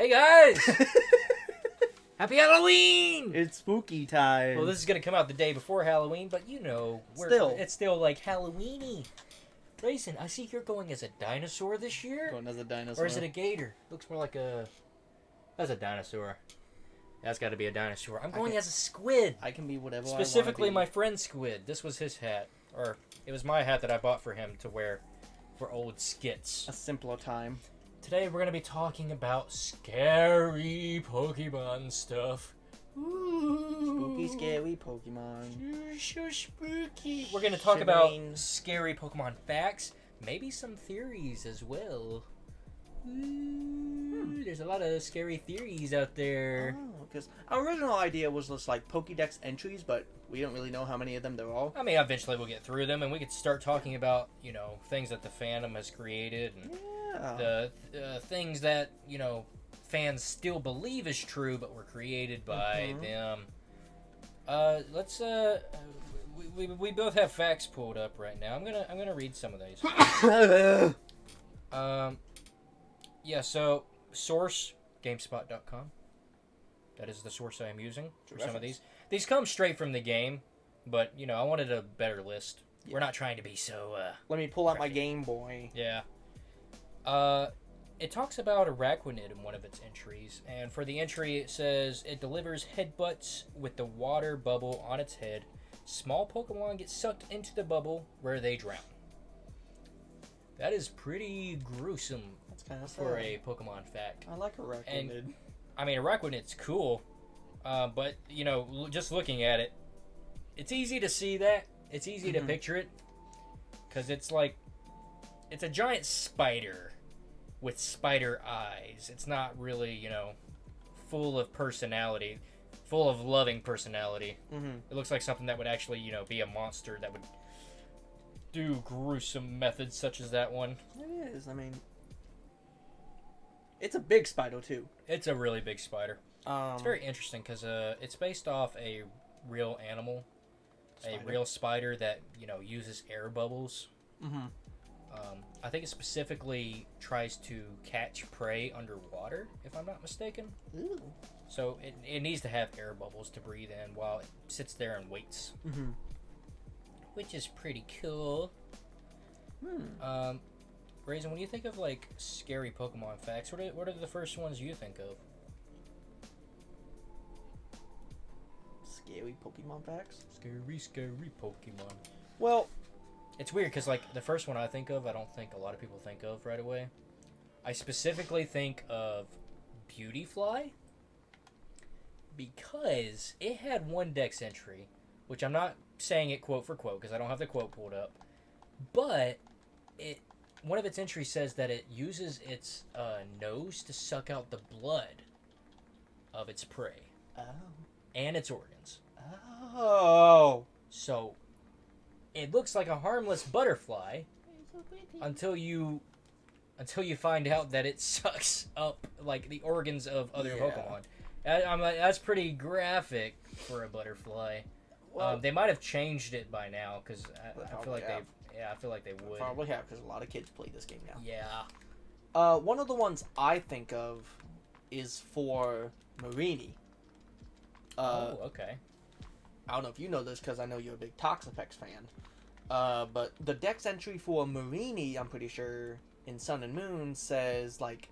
Hey guys! Happy Halloween! It's spooky time. Well, this is gonna come out the day before Halloween, but you know, it's still like Halloweeny. Grayson, I see you're going as a dinosaur this year. Going as a dinosaur. Or is it a gator? Looks more like a. That's a dinosaur. That's got to be a dinosaur. I'm going as a squid. I can be whatever. Specifically, I my friend Squid. This was his hat, or it was my hat that I bought for him to wear for old skits. A simpler time. Today we're going to be talking about scary Pokemon stuff. Ooh. Spooky, scary Pokemon. So spooky. We're going to talk about scary Pokemon facts, maybe some theories as well. There's a lot of scary theories out there. Oh, because our original idea was just like pokedex entries, but we don't really know how many of them there are. I mean, eventually we'll get through them, and we could start talking about, you know, things that the fandom has created, and the things that, you know, fans still believe is true, but were created by them. Let's we both have facts pulled up right now. I'm gonna read some of these. Yeah, so source GameSpot.com. That is the source I am using for some of these. These come straight from the game, but you know, I wanted a better list. Yeah. We're not trying to be so Let me pull out my Game Boy. Yeah. It talks about Araquanid in one of its entries, and for the entry it says it delivers headbutts with the water bubble on its head. Small Pokemon get sucked into the bubble where they drown. That is pretty gruesome. That's kind of for a Pokemon fact. I like Araquanid. And, I mean, Araquanid's cool, but, you know, just looking at it, it's easy to see that. It's easy to picture it, because it's like, it's a giant spider with spider eyes. It's not really, you know, full of personality, full of loving personality. It looks like something that would actually, you know, be a monster that would do gruesome methods such as that one. It is, I mean... It's a big spider, too. It's a really big spider. It's very interesting because it's based off a real animal. A real spider that, you know, uses air bubbles. I think it specifically tries to catch prey underwater, if I'm not mistaken. Ooh. So it needs to have air bubbles to breathe in while it sits there and waits. Which is pretty cool. Raisin, when you think of, like, scary Pokemon facts, what are the first ones you think of? Scary Pokemon facts? Scary Pokemon. Well... It's weird, because, like, the first one I think of, I don't think a lot of people think of right away. I specifically think of Beautyfly, because it had one dex entry, which I'm not saying it quote for quote, because I don't have the quote pulled up, but one of its entries says that it uses its nose to suck out the blood of its prey. Oh. And its organs. Oh. So, it looks like a harmless butterfly until you find out that it sucks up, like, the organs of other Pokemon. I'm like, that's pretty graphic for a butterfly. Well, they might have changed it by now, because I feel like I feel like they would. Probably have, because a lot of kids play this game now. Yeah. One of the ones I think of is for Marini. Oh, okay. I don't know if you know this, because I know you're a big Toxapex fan. But the dex entry for Marini, I'm pretty sure, in Sun and Moon, says, like,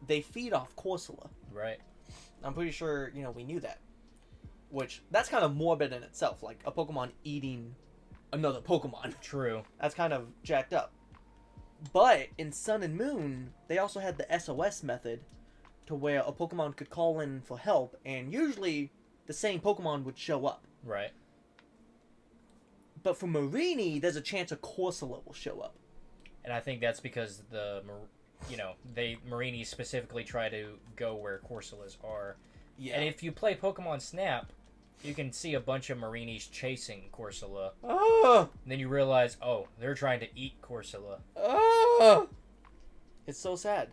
they feed off Corsola. Right. I'm pretty sure, you know, we knew that. Which, that's kind of morbid in itself, like a Pokemon eating another Pokemon. True. That's kind of jacked up. But in Sun and Moon, they also had the SOS method to where a Pokemon could call in for help, and usually the same Pokemon would show up. Right. But for Marini, there's a chance a Corsola will show up. And I think that's because Marini specifically try to go where Corsolas are. Yeah. And if you play Pokemon Snap, you can see a bunch of Marinis chasing Corsola. Oh! And then you realize, oh, they're trying to eat Corsola. Oh! It's so sad.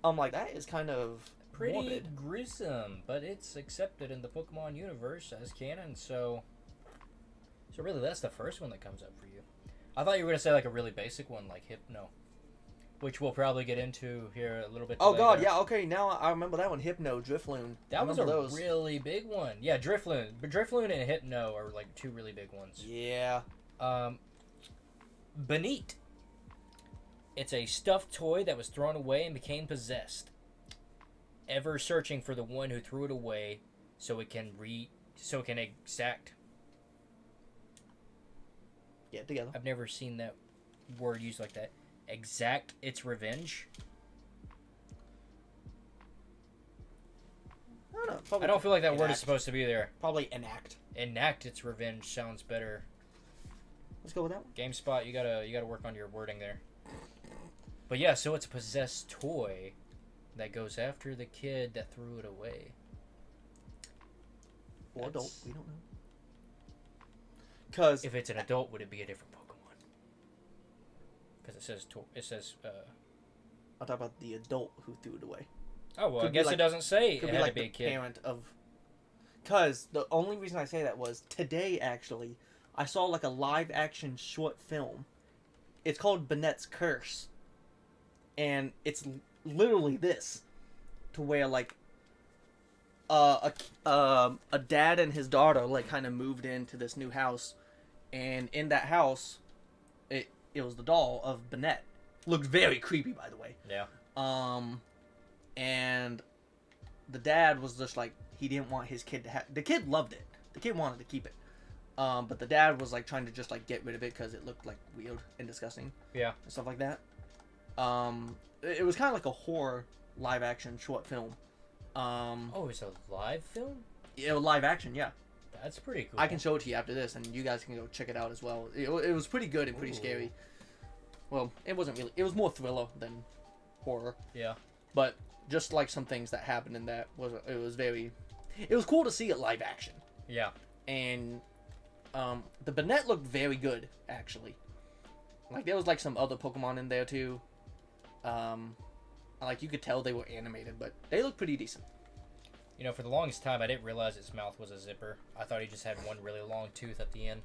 I'm like, that is kind of pretty morbid. Gruesome, but it's accepted in the Pokemon universe as canon, so really that's the first one that comes up for you. I thought you were going to say like a really basic one like Hypno. which we'll probably get into here a little bit Oh later. god, yeah, okay, now I remember that one. Hypno, Drifloon. That was a really big one. Yeah, Drifloon. But Drifloon and Hypno are like two really big ones. Yeah. Beneat. It's a stuffed toy that was thrown away and became possessed. Ever searching for the one who threw it away so it can exact. Get together. I've never seen that word used like that. Exact its revenge. I don't feel like that word is supposed to be there. Probably enact. Enact its revenge sounds better. Let's go with that one. GameSpot, you gotta work on your wording there. But yeah, so it's a possessed toy that goes after the kid that threw it away. Or adult, we don't know. Because if it's an adult, would it be a different Pokemon? Because it says. I'll talk about the adult who threw it away. Oh well, I guess it doesn't say it had to be a kid. Parent of. Because the only reason I say that was today actually, I saw like a live action short film. It's called Bennett's Curse, and it's literally this, to where like a dad and his daughter like kind of moved into this new house, and in that house, it was the doll of Bennett. Looked very creepy, by the way. Yeah. And the dad was just like, he didn't want his kid to have. The kid loved it. The kid wanted to keep it. But the dad was like trying to just like get rid of it because it looked like weird and disgusting. Yeah. And stuff like that. It was kind of like a horror live action short film. Oh, it's a live film? Yeah, live action, yeah. That's pretty cool. I can show it to you after this, and you guys can go check it out as well. It was pretty good and pretty scary. Well, it wasn't really. It was more thriller than horror. Yeah. But just like some things that happened in that it was cool to see it live action. Yeah. And the Bennett looked very good actually. Like there was like some other Pokemon in there too. Like you could tell they were animated, but they looked pretty decent. You know, for the longest time, I didn't realize its mouth was a zipper. I thought he just had one really long tooth at the end.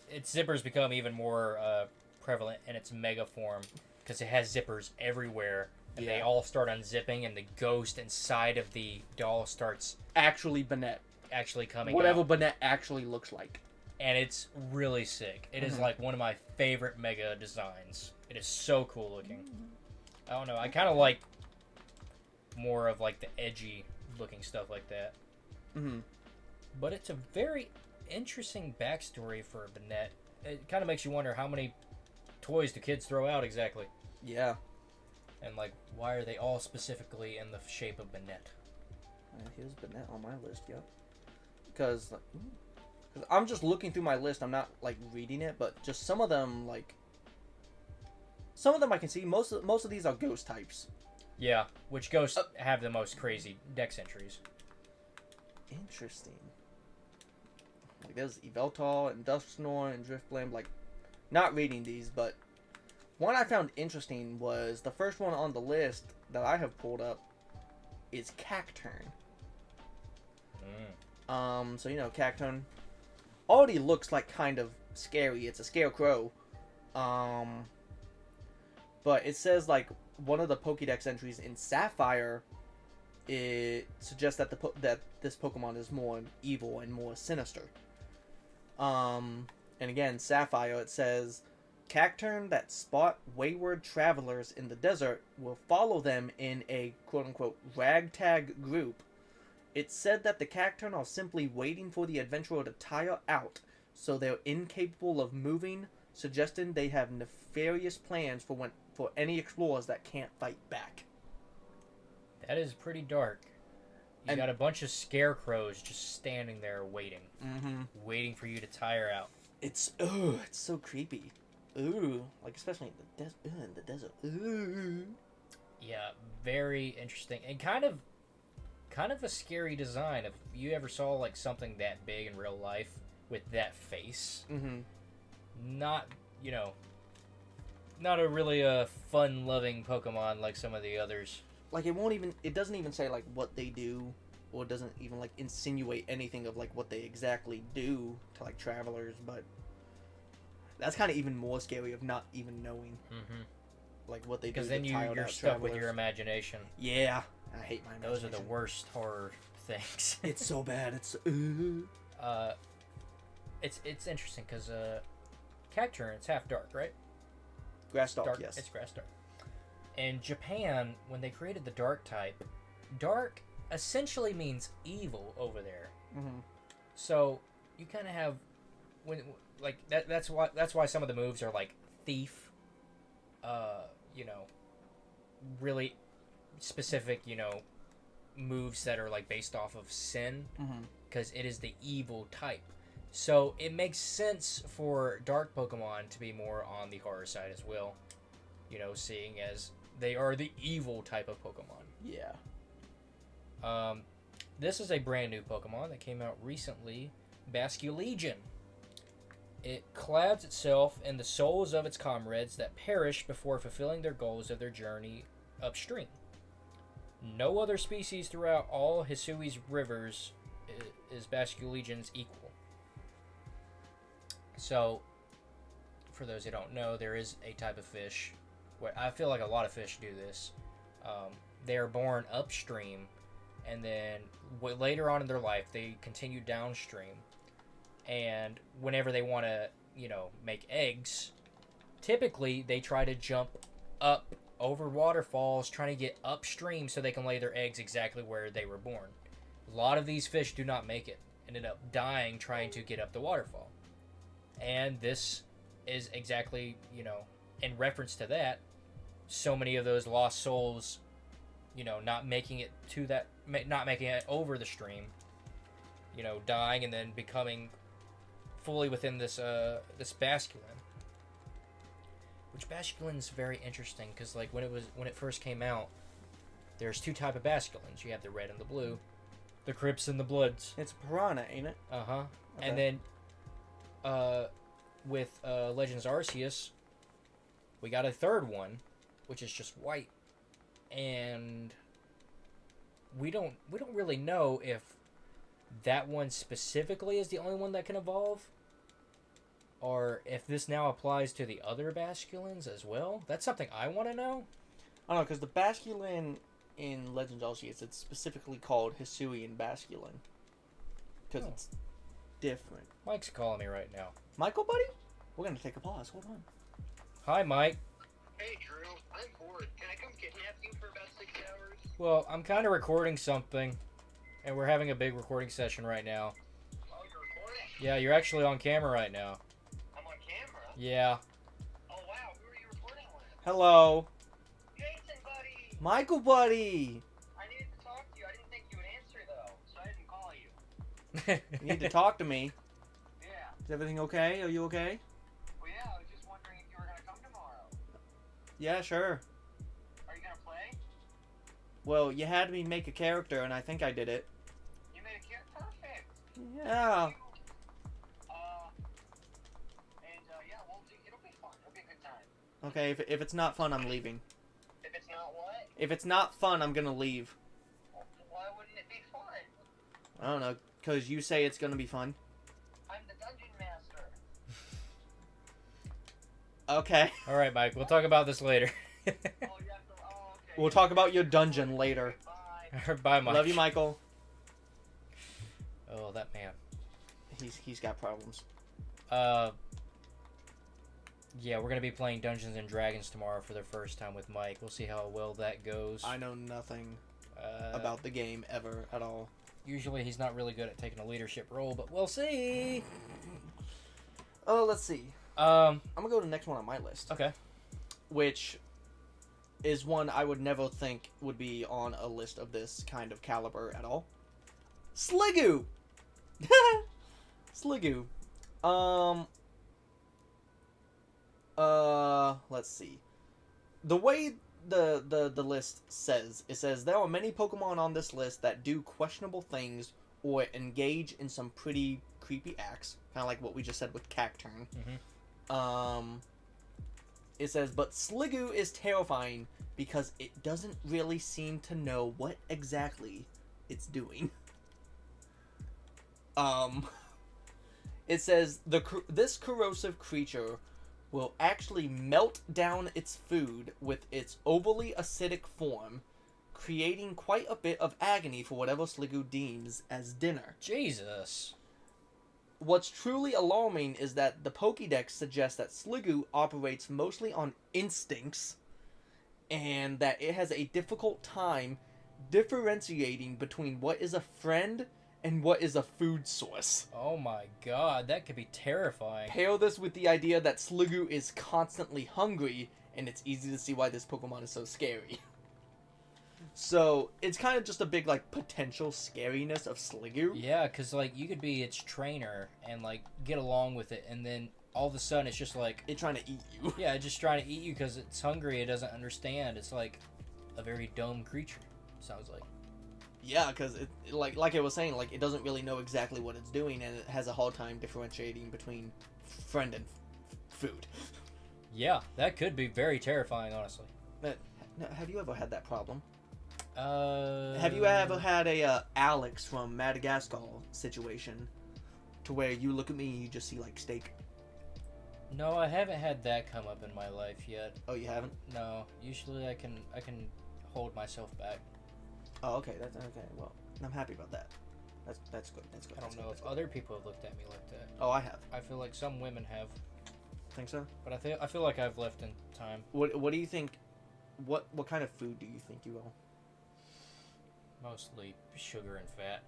Its zippers become even more prevalent in its mega form because it has zippers everywhere, and they all start unzipping, and the ghost inside of the doll starts Bennett coming whatever out. Bennett actually looks like, and it's really sick. It is like one of my favorite mega designs. It is so cool looking. I don't know, I kind of like more of like the edgy looking stuff like that. But it's a very interesting backstory for Bennett. It kind of makes you wonder, how many toys do kids throw out exactly? Yeah. And like, why are they all specifically in the shape of Bennett? Here's Bennett on my list, yep. Because I'm just looking through my list. I'm not like reading it, but just some of them I can see. Most of these are ghost types. Yeah, which ghosts have the most crazy dex entries. Interesting. Like there's Yveltal and Dusknoir and Driftblim. Like, not reading these, but one I found interesting was the first one on the list that I have pulled up is Cacturn. So you know Cacturn already looks like kind of scary. It's a scarecrow. But it says like one of the Pokedex entries in Sapphire, it suggests that that this Pokemon is more evil and more sinister. And again, Sapphire, it says, Cacturn that spot wayward travelers in the desert will follow them in a quote-unquote ragtag group. It's said that the Cacturn are simply waiting for the adventurer to tire out, so they're incapable of moving, suggesting they have nefarious plans for any explorers that can't fight back. That is pretty dark. You got a bunch of scarecrows just standing there waiting. Waiting for you to tire out. It's so creepy. Like especially in the desert. Yeah, very interesting. And kind of a scary design. If you ever saw like something that big in real life with that face. Not, not a really fun-loving Pokemon like some of the others. Like it doesn't even say like what they do, or it doesn't even like insinuate anything of like what they exactly do to like travelers, but That's kind of even more scary of not even knowing like what they do. Because then you're stuck with your imagination. Yeah, I hate my imagination. Those are the worst horror things. It's so bad. It's interesting because Cacturn, it's half dark, right? Grass dark, Dark, yes. it's grass dark. In Japan, when they created the dark type, dark essentially means evil over there. So you kind of have that's why some of the moves are like thief, really specific, moves that are like based off of sin, because it is the evil type. So it makes sense for dark Pokemon to be more on the horror side as well, seeing as they are the evil type of Pokemon. Yeah. This is a brand new Pokemon that came out recently, Basculegion. It clads itself in the souls of its comrades that perish before fulfilling their goals of their journey upstream. No other species throughout all Hisui's rivers is Basculegion's equal. So, for those who don't know, there is a type of fish. I feel like a lot of fish do this. They are born upstream, and then later on in their life, they continue downstream. And whenever they want to, make eggs, typically they try to jump up over waterfalls, trying to get upstream so they can lay their eggs exactly where they were born. A lot of these fish do not make it, ended up dying trying to get up the waterfall. And this is exactly, in reference to that, so many of those lost souls, not making it over the stream, dying and then becoming fully within this Basculin. Which Basculin's very interesting because like when it first came out, there's two type of Basculins. You have the red and the blue, the Crips and the Bloods. It's Piranha, ain't it? Okay. And then with Legends Arceus, we got a third one, which is just white, and we don't really know if that one specifically is the only one that can evolve, or if this now applies to the other Basculins as well. That's something I want to know. I don't know, because the Basculin in Legends Arceus, it's specifically called Hisuian Basculin. Because it's different. Mike's calling me right now. Michael, buddy? We're going to take a pause. Hold on. Hi, Mike. Hey, Drew. I'm bored. Can I come kidnap you for about 6 hours? Well, I'm kind of recording something, and we're having a big recording session right now. Oh, you're recording? Yeah, you're actually on camera right now. I'm on camera? Yeah. Oh, wow. Who are you recording with? Hello. Jason, buddy! Michael, buddy! I needed to talk to you. I didn't think you would answer, though, so I didn't call you. You need to talk to me. Yeah. Is everything okay? Are you okay? Well, yeah, I was just wondering if you were going to come tomorrow. Yeah, sure. Are you going to play? Well, you had me make a character, and I think I did it. You made a character? Perfect. Yeah. Yeah, well, it'll be fun. It'll be a good time. Okay, if it's not fun, I'm leaving. If it's not what? If it's not fun, I'm gonna leave. Why wouldn't it be fun? I don't know, because you say it's gonna be fun. I'm the dungeon master. Okay. All right, Mike. We'll talk about this later. Oh, you have to, okay. We'll talk about your dungeon later. Bye. Bye, Mike. Love you, Michael. Oh, that man. He's got problems. Yeah, we're gonna be playing Dungeons and Dragons tomorrow for the first time with Mike. We'll see how well that goes. I know nothing about the game ever at all. Usually, he's not really good at taking a leadership role, but we'll see. Oh, let's see. I'm gonna go to the next one on my list. Okay. Which is one I would never think would be on a list of this kind of caliber at all. Sliggoo! Sliggoo. Let's see. The way the list says, it says there are many Pokemon on this list that do questionable things or engage in some pretty creepy acts, kind of like what we just said with Cacturn. It says, but Sliggoo is terrifying because it doesn't really seem to know what exactly it's doing. It says this corrosive creature will actually melt down its food with its overly acidic form, creating quite a bit of agony for whatever Sliggoo deems as dinner. Jesus. What's truly alarming is that the Pokédex suggests that Sliggoo operates mostly on instincts, and that it has a difficult time differentiating between what is a friend and what is a food source. Oh my god, that could be terrifying. Pair this with the idea that Sliggoo is constantly hungry, and it's easy to see why this Pokemon is so scary. So, it's kind of just a big, like, potential scariness of Sliggoo. Yeah, because, like, you could be its trainer and, like, get along with it, and then all of a sudden it's just like... It's trying to eat you. Yeah, it's just trying to eat you because it's hungry, it doesn't understand. It's like a very dumb creature, sounds like. Yeah, because, like I was saying, like, it doesn't really know exactly what it's doing, and it has a hard time differentiating between friend and food. Yeah, that could be very terrifying, honestly. But, have you ever had that problem? Have Have you ever had a Alex from Madagascar situation to where you look at me and you just see like steak? No, I haven't had that come up in my life yet. Oh, you haven't? No, usually I can hold myself back. Oh, okay. That's okay. Well, I'm happy about that. That's good. That's good. I don't know if other people have looked at me like that. Oh, I have. I feel like some women have, Think so? but I feel like I've left in time. What do you think? What kind of food do you think you will? Mostly sugar and fat.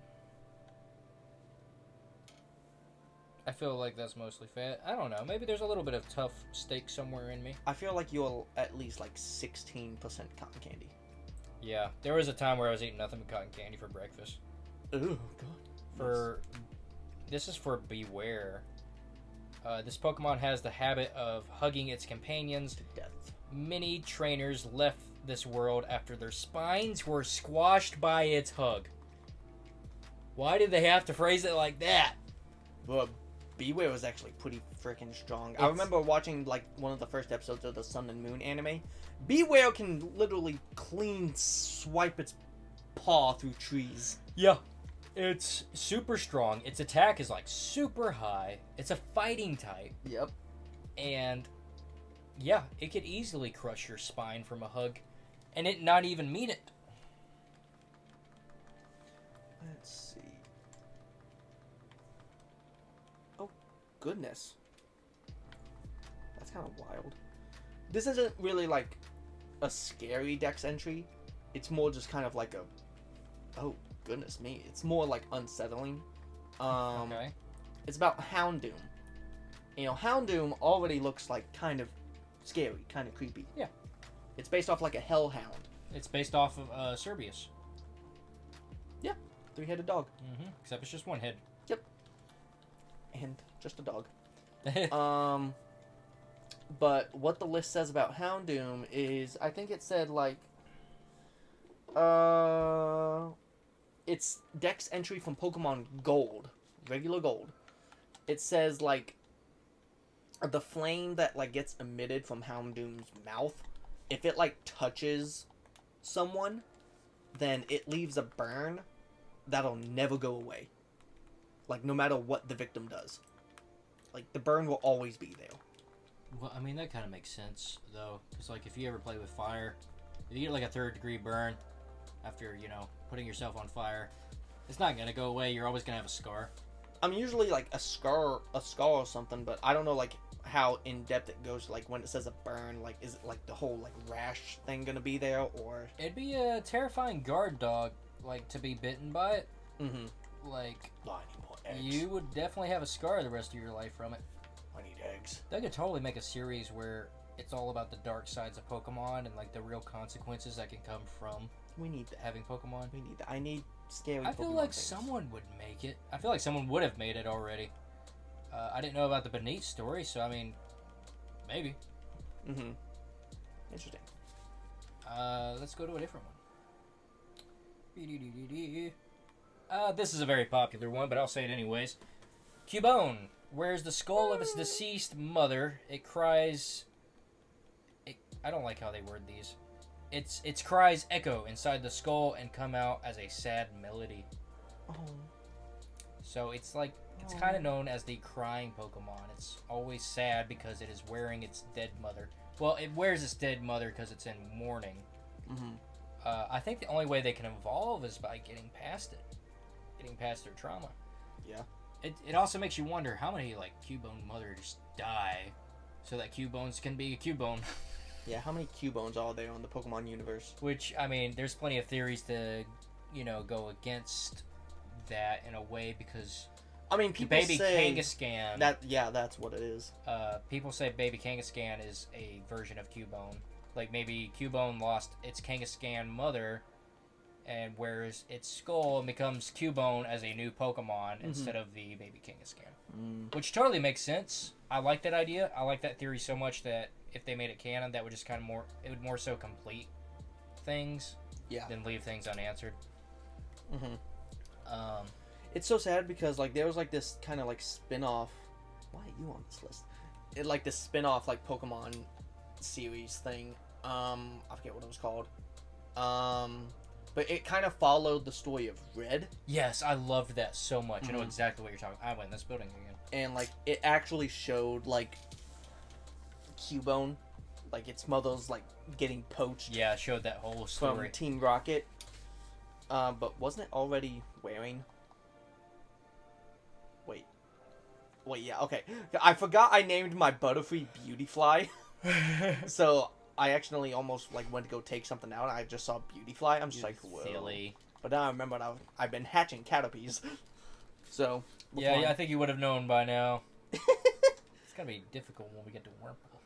I feel like that's mostly fat. I don't know. Maybe there's a little bit of tough steak somewhere in me. I feel like you're at least like 16% cotton candy. Yeah, there was a time where I was eating nothing but cotton candy for breakfast. Oh God. This is for Beware. This Pokemon has the habit of hugging its companions. To death. Many trainers left this world after their spines were squashed by its hug. Why did they have to phrase it like that? Well, Beware was actually pretty freaking strong. I remember watching like one of the first episodes of the Sun and Moon anime. Beware can literally clean swipe its paw through trees. Yeah. It's super strong. Its attack is like super high. It's a fighting type. Yep. And yeah, it could easily crush your spine from a hug and it not even mean it. Let's see. Oh, goodness. That's kind of wild. This isn't really like a scary dex entry. It's more just kind of like a... Oh, goodness me. It's more like unsettling. Okay. It's about Houndoom. You know, Houndoom already looks like kind of scary, kind of creepy. Yeah. It's based off like a hellhound. It's based off of Cerberus. Yeah, three-headed dog. Mm-hmm. Except it's just one head. And just a dog. But what the list says about Houndoom is, I think it said like, it's Dex entry from Pokemon Gold, regular Gold. It says like, the flame that like gets emitted from Houndoom's mouth, if it like touches someone, then it leaves a burn that'll never go away. Like no matter what the victim does, like the burn will always be there. Well, I mean, that kind of makes sense, though. Because, like, if you ever play with fire, if you get, like, a third-degree burn after, you know, putting yourself on fire, it's not going to go away. You're always going to have a scar. I'm usually, like, a scar or something, but I don't know, like, how in-depth it goes. Like, when it says a burn, like, is it, like, the whole, like, rash thing going to be there, or... It'd be a terrifying guard dog, like, to be bitten by it. Mm-hmm. Like, I need more eggs. you would definitely have a scar the rest of your life from it. I need eggs. They could totally make a series where it's all about the dark sides of Pokemon and like the real consequences that can come from We need that. having Pokemon. We need that. I need scary I feel Pokemon like things. someone would make it. I feel like someone would have made it already. I didn't know about the Beneath story, so I mean, maybe. Mm-hmm. Interesting. Let's go to a different one. This is a very popular one, but I'll say it anyways. Cubone wears the skull of its deceased mother. It cries... I don't like how they word these. Its cries echo inside the skull and come out as a sad melody. Oh. So it's like it's kind of known as the crying Pokemon. It's always sad because it is wearing its dead mother. Well, it wears its dead mother because it's in mourning. Mm-hmm. I think the only way they can evolve is by getting past it, getting past their trauma. Yeah. It also makes you wonder how many like Cubone mothers die, so that Cubones can be a Cubone. Yeah, how many Cubones are there in the Pokemon universe? Which, I mean, there's plenty of theories to, go against that in a way because I mean, people baby say Kangaskhan. that's what it is. People say baby Kangaskhan is a version of Cubone. Like maybe Cubone lost its Kangaskhan mother, and wears its skull and becomes Cubone as a new Pokemon instead of the baby Kangaskhan. Which totally makes sense. I like that idea. I like that theory so much that if they made it canon, that would just kind of it would more so complete things than leave things unanswered. It's so sad because like there was like this kind of like spin-off. Why are you on this list? It like this spin-off like Pokemon series thing. I forget what it was called. But it kind of followed the story of Red. Yes, I loved that so much. I know exactly what you're talking about. I went in this building again. And like it actually showed like Cubone, like its mother's like getting poached. Yeah, it showed that whole story from Team Rocket. But wasn't it already wearing? Wait, yeah, okay. I forgot I named my Butterfree Beautyfly. So I accidentally almost like went to go take something out and I just saw Beautyfly. I'm just like, whoa. Silly. But now I remember I've been hatching Caterpies. So yeah, I think you would have known by now. It's gonna be difficult when we get to Wurmple.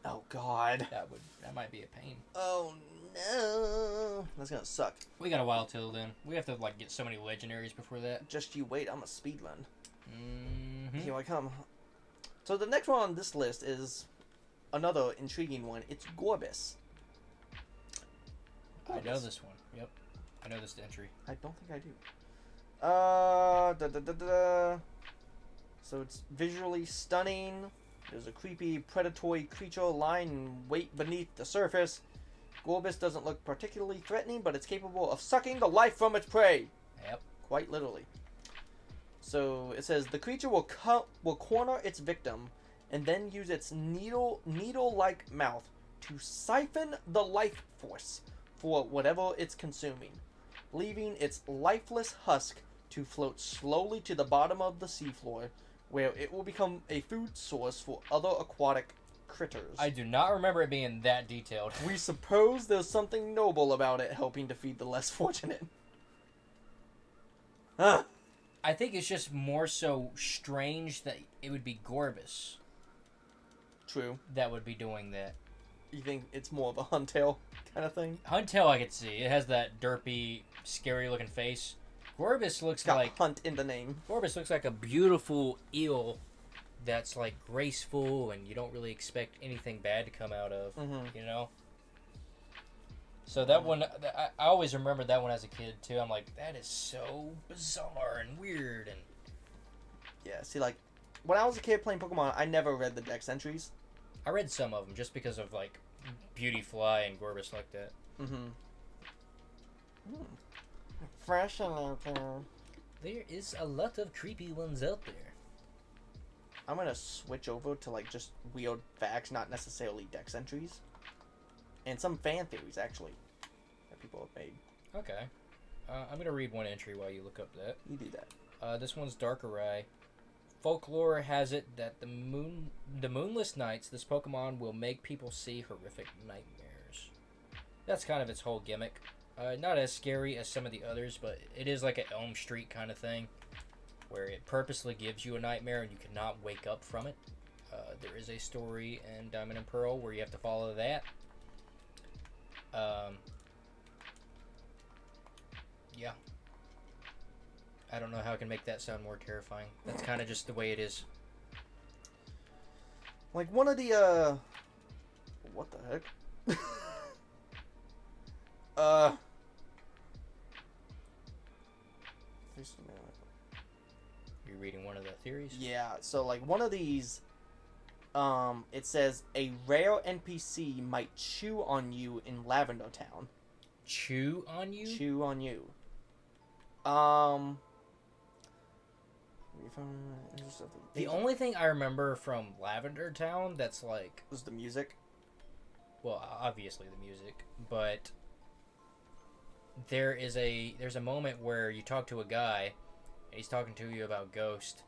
Oh god. That might be a pain. Oh no. That's gonna suck. We got a while till then. We have to like get so many legendaries before that. Just you wait, I'm a speedrun. Mm-hmm. Here I come. So the next one on this list is another intriguing one. It's Gorbis. I know this one. Yep. I know this entry. I don't think I do. So it's visually stunning. There's a creepy predatory creature lying in wait beneath the surface. Gorbis doesn't look particularly threatening, but it's capable of sucking the life from its prey. Yep. Quite literally. So it says the creature will corner its victim and then use its needle-like mouth to siphon the life force for whatever it's consuming, leaving its lifeless husk to float slowly to the bottom of the seafloor, where it will become a food source for other aquatic critters. I do not remember it being that detailed. We suppose there's something noble about it helping to feed the less fortunate. Huh. I think it's just more so strange that it would be Gorbis True. that would be doing that. You think it's more of a Huntail kind of thing? Huntail I could see. It has that derpy, scary looking face. Gorbis looks Got like hunt in the name. Gorbis looks like a beautiful eel that's like graceful and you don't really expect anything bad to come out of, you know? So that one, I always remembered that one as a kid too. I'm like, that is so bizarre and weird. And Yeah, see, like, when I was a kid playing Pokemon, I never read the Dex entries. I read some of them just because of like Beautyfly and Gorbis like that. Fresh out there. There is a lot of creepy ones out there. I'm gonna switch over to, like, just weird facts, not necessarily Dex entries. And some fan theories, actually, that people have made. Okay. I'm going to read one entry while you look up that. You do that. This one's Darkrai. Folklore has it that the moonless nights, this Pokemon will make people see horrific nightmares. That's kind of its whole gimmick. Not as scary as some of the others, but it is like an Elm Street kind of thing, where it purposely gives you a nightmare and you cannot wake up from it. There is a story in Diamond and Pearl where you have to follow that. Yeah. I don't know how I can make that sound more terrifying. That's kind of just the way it is. Like, one of the, what the heck? Just a minute. You're reading one of the theories? Yeah, so, like, one of these, it says, a rare NPC might chew on you in Lavender Town. Chew on you? Chew on you. The only thing I remember from Lavender Town that's like was the music. Well, obviously the music, but there's a moment where you talk to a guy, and he's talking to you about Ghost,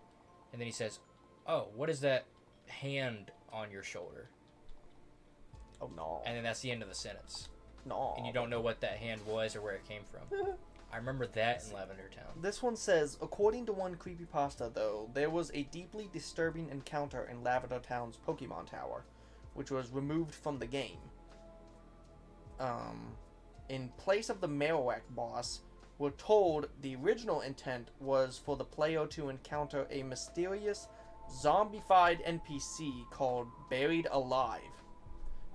and then he says, "Oh, what is that hand on your shoulder?" Oh no. And then that's the end of the sentence. No. And you don't know what that hand was or where it came from. I remember that in Lavender Town. This one says, according to one creepypasta, though, there was a deeply disturbing encounter in Lavender Town's Pokemon Tower, which was removed from the game. In place of the Marowak boss, we're told the original intent was for the player to encounter a mysterious, zombified NPC called Buried Alive.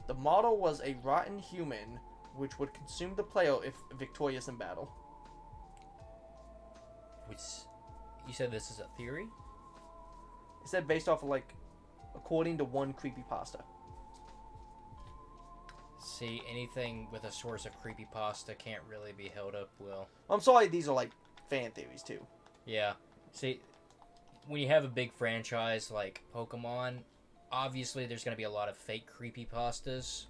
The model was a rotten human, which would consume the player if victorious in battle. You said this is a theory? It said based off of, like, according to one creepypasta. See, anything with a source of creepypasta can't really be held up well. I'm sorry, these are, like, fan theories, too. Yeah. See, when you have a big franchise like Pokemon, obviously there's going to be a lot of fake creepypastas.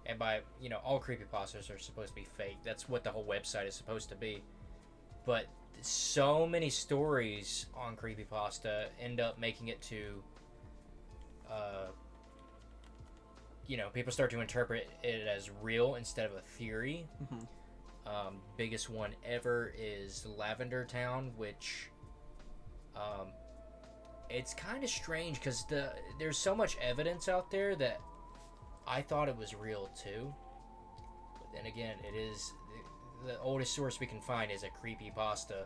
And by, all creepypastas are supposed to be fake. That's what the whole website is supposed to be. But so many stories on creepypasta end up making it to, people start to interpret it as real instead of a theory. Mm-hmm. Biggest one ever is Lavender Town, which, it's kind of strange because there's so much evidence out there that I thought it was real too. But then again, it is the oldest source we can find is a creepypasta.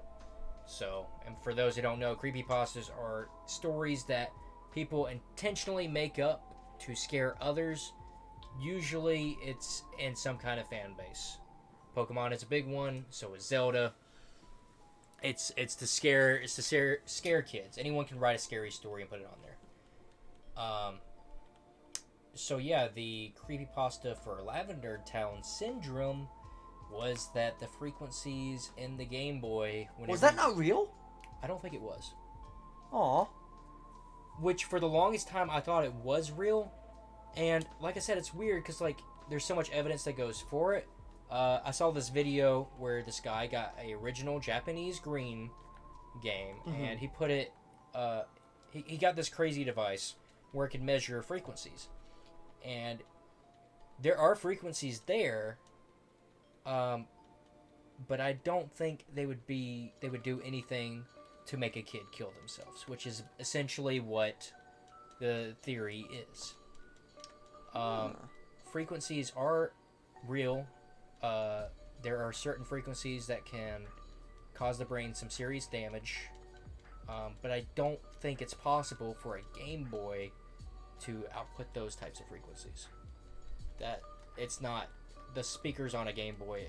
So, and for those who don't know, creepypastas are stories that people intentionally make up to scare others. Usually it's in some kind of fan base. Pokemon is a big one, so is Zelda. It's to scare kids. Anyone can write a scary story and put it on there. So yeah, the creepypasta for Lavender Town Syndrome was that the frequencies in the Game Boy... Was that not real? I don't think it was. Aw. Which, for the longest time, I thought it was real. And, like I said, it's weird, because, there's so much evidence that goes for it. I saw this video where this guy got a original Japanese green game, and he put it... he got this crazy device where it could measure frequencies. And there are frequencies there... but I don't think they would do anything to make a kid kill themselves, which is essentially what the theory is. Frequencies are real. There are certain frequencies that can cause the brain some serious damage, but I don't think it's possible for a Game Boy to output those types of frequencies. That it's not. The speakers on a Game Boy,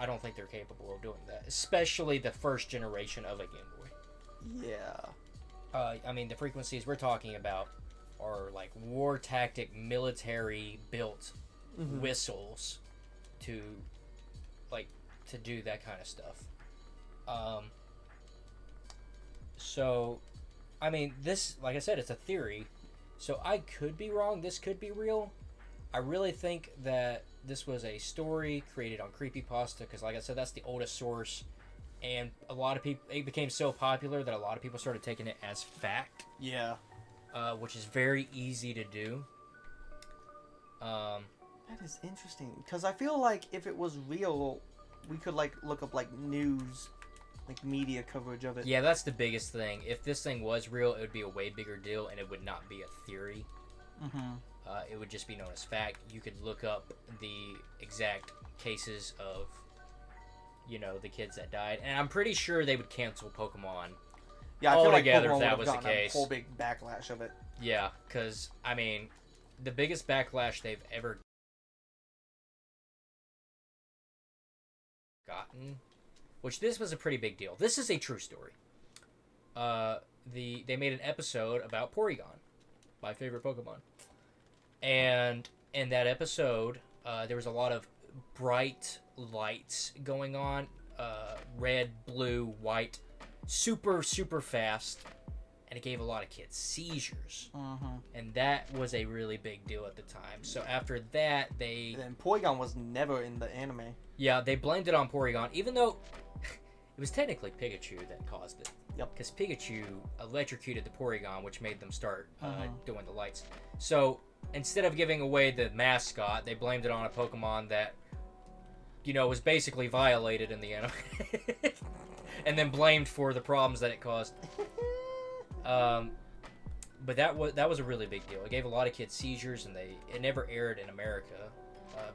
I don't think they're capable of doing that. Especially the first generation of a Game Boy. Yeah. I mean, the frequencies we're talking about are like war tactic, military built whistles to do that kind of stuff. So, I mean, this, like I said, it's a theory. So I could be wrong. This could be real. I really think that this was a story created on creepypasta because, like I said, that's the oldest source, and a lot of people, it became so popular that a lot of people started taking it as fact. Yeah. Which is very easy to do. That is interesting because I feel like if it was real, we could look up news, media coverage of it. Yeah, that's the biggest thing. If this thing was real, it would be a way bigger deal, and it would not be a theory. Mm-hmm. It would just be known as fact. You could look up the exact cases of, the kids that died. And I'm pretty sure they would cancel Pokemon Yeah, I feel like altogether Pokemon if that would was have the gotten case. a whole big backlash of it. Yeah, because, I mean, the biggest backlash they've ever gotten, which this was a pretty big deal. This is a true story. They made an episode about Porygon, my favorite Pokemon. And in that episode, there was a lot of bright lights going on, red, blue, white, super, super fast, and it gave a lot of kids seizures. And that was a really big deal at the time. So after that, And then Porygon was never in the anime. yeah, they blamed it on Porygon, even though it was technically Pikachu that caused it. Yep. Because Pikachu electrocuted the Porygon, which made them start doing the lights. So instead of giving away the mascot, they blamed it on a Pokemon that, was basically violated in the anime. And then blamed for the problems that it caused. But that was a really big deal. It gave a lot of kids seizures, and it never aired in America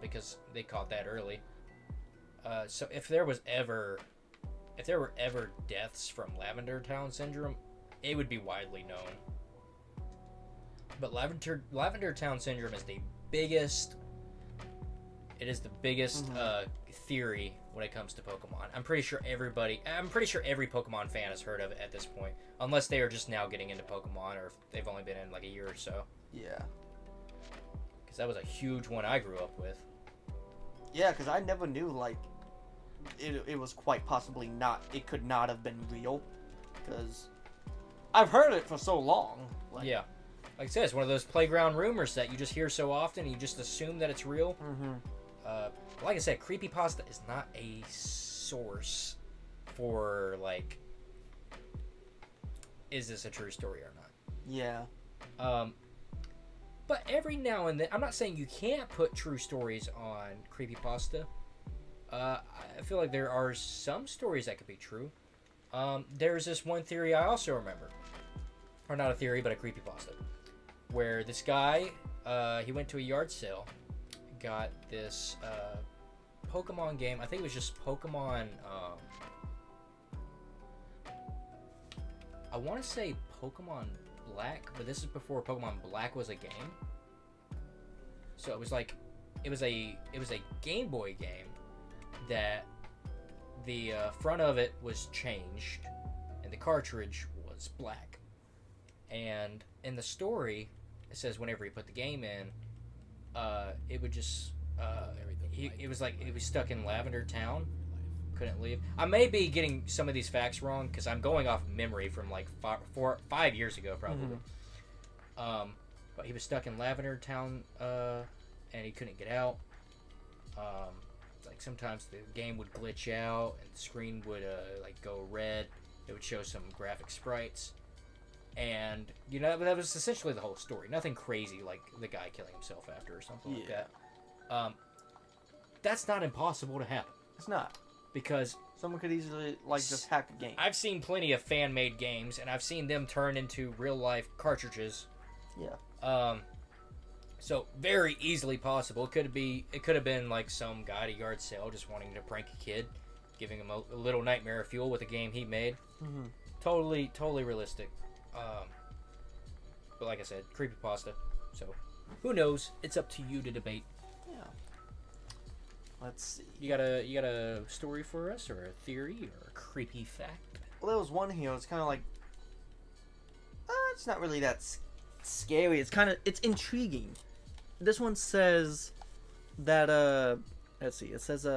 because they caught that early. So if there were ever deaths from Lavender Town syndrome, it would be widely known. But Lavender Town syndrome is the biggest. It is the biggest theory when it comes to Pokemon. I'm pretty sure every Pokemon fan has heard of it at this point, unless they are just now getting into Pokemon, or if they've only been in like a year or so. Yeah. Because that was a huge one I grew up with. Yeah, because I never knew, like, it was quite possibly not, it could not have been real. Because I've heard it for so long. Like, yeah. Like I said, it's one of those playground rumors that you just hear so often, and you just assume that it's real. Like I said, creepypasta is not a source for, like, is this a true story or not? Yeah. But every now and then, I'm not saying you can't put true stories on creepypasta. I feel like there are some stories that could be true. There's this one theory I also remember. Or not a theory, but a creepypasta. Where this guy, he went to a yard sale, got this Pokemon game. I think it was just Pokemon. I want to say Pokemon Black, but this is before Pokemon Black was a game. So it was a Game Boy game that the front of it was changed, and the cartridge was black. And in the story, it says whenever he put the game in, it would just it was like it was stuck in Lavender Town, couldn't leave. I may be getting some of these facts wrong because I'm going off memory from like 5 years ago probably. But he was stuck in Lavender Town, and he couldn't get out. Like sometimes the game would glitch out and the screen would like go red. It would show some graphic sprites. And, that was essentially the whole story. Nothing crazy like the guy killing himself after or something like that. That's not impossible to happen. It's not. Because someone could easily, like, just hack a game. I've seen plenty of fan-made games, and I've seen them turn into real-life cartridges. Yeah. So, very easily possible. It could have been, like, some guy at a yard sale just wanting to prank a kid, giving him a little nightmare fuel with a game he made. Totally realistic. But like I said, creepypasta. So, who knows? It's up to you to debate. Yeah. Let's see. You got a story for us, or a theory, or a creepy fact? Well, there was one here. It's kind of like, it's not really that scary. It's intriguing. This one says that let's see. It says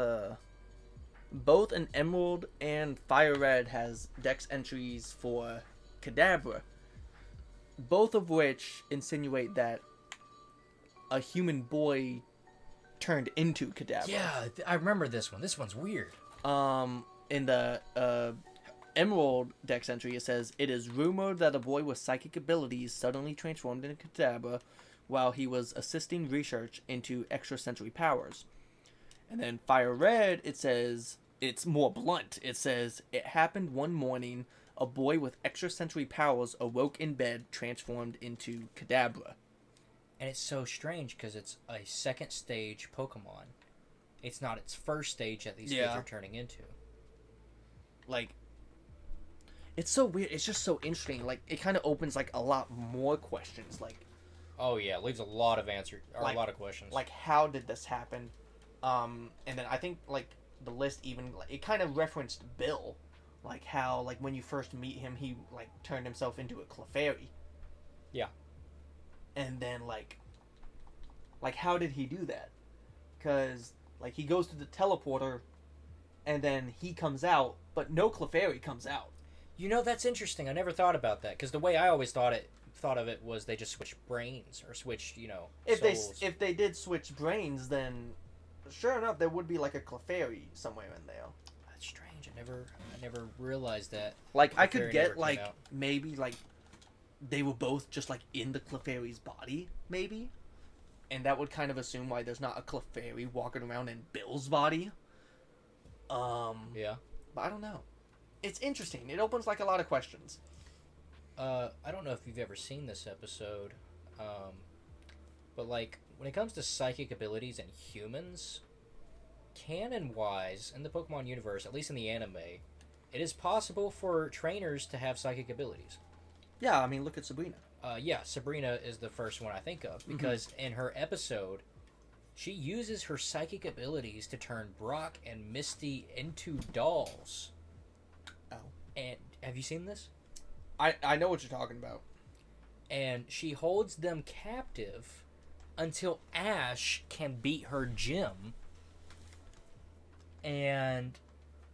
both an Emerald and Fire Red has dex entries for Kadabra, both of which insinuate that a human boy turned into Kadabra. Yeah, I remember this one. This one's weird. In the Emerald dex entry, it says, it is rumored that a boy with psychic abilities suddenly transformed into Kadabra while he was assisting research into extrasensory powers. And then Fire Red, it says, it's more blunt. It says, it happened one morning. A boy with extrasensory powers awoke in bed, transformed into Kadabra. And it's so strange because it's a second stage Pokemon. It's not its first stage that these kids are turning into. Like, it's so weird. It's just so interesting. Like, it kind of opens, like, a lot more questions. Like, oh yeah, it leaves a lot of answers, or a lot of questions. Like, how did this happen? And then I think, like, the list even, like, it kind of referenced Bill. Like, how, like, when you first meet him, he, like, turned himself into a Clefairy. Yeah. And then, like, how did he do that? Because, like, he goes to the teleporter, and then he comes out, but no Clefairy comes out. You know, that's interesting. I never thought about that because the way I always thought of it was they just switched brains or switched, souls. If they did switch brains, then sure enough, there would be like a Clefairy somewhere in there. That's strange. I never realized that. Like I Clefairy could never get came like out. maybe like they were both just like in the Clefairy's body, maybe, and that would kind of assume why there's not a Clefairy walking around in Bill's body. Yeah. But I don't know. It's interesting. It opens like a lot of questions. I don't know if you've ever seen this episode, but like when it comes to psychic abilities in humans, canon-wise in the Pokemon universe, at least in the anime, it is possible for trainers to have psychic abilities. Yeah, I mean, look at Sabrina. Yeah, Sabrina is the first one I think of because in her episode, she uses her psychic abilities to turn Brock and Misty into dolls. Oh. And have you seen this? I know what you're talking about. And she holds them captive until Ash can beat her gym. And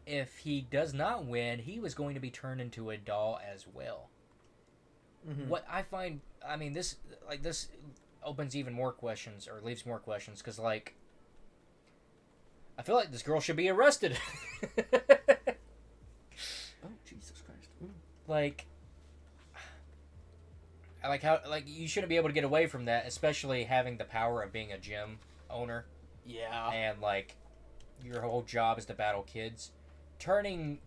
if he does not win, he was going to be turned into a doll as well. Mm-hmm. What I find, I mean, this opens even more questions or leaves more questions because, like, I feel like this girl should be arrested. Oh, Jesus Christ. Like how you shouldn't be able to get away from that, especially having the power of being a gym owner Yeah. and like your whole job is to battle kids. Turning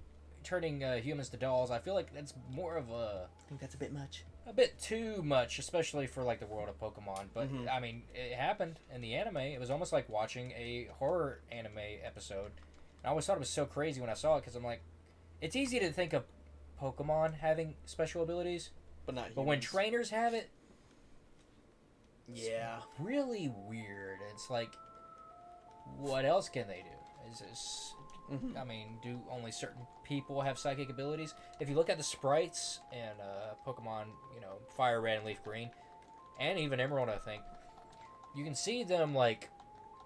humans to dolls, I feel like that's more of I think that's a bit much. a bit too much, especially for like the world of Pokemon. But I mean, it happened in the anime. It was almost like watching a horror anime episode. And I always thought it was so crazy when I saw it because I'm like, it's easy to think of Pokemon having special abilities, But not humans. but when trainers have it, Yeah. really weird. It's like, what else can they do? Is this? I mean, do only certain people have psychic abilities? If you look at the sprites in Pokemon, Fire Red and Leaf Green, and even Emerald, I think, you can see them like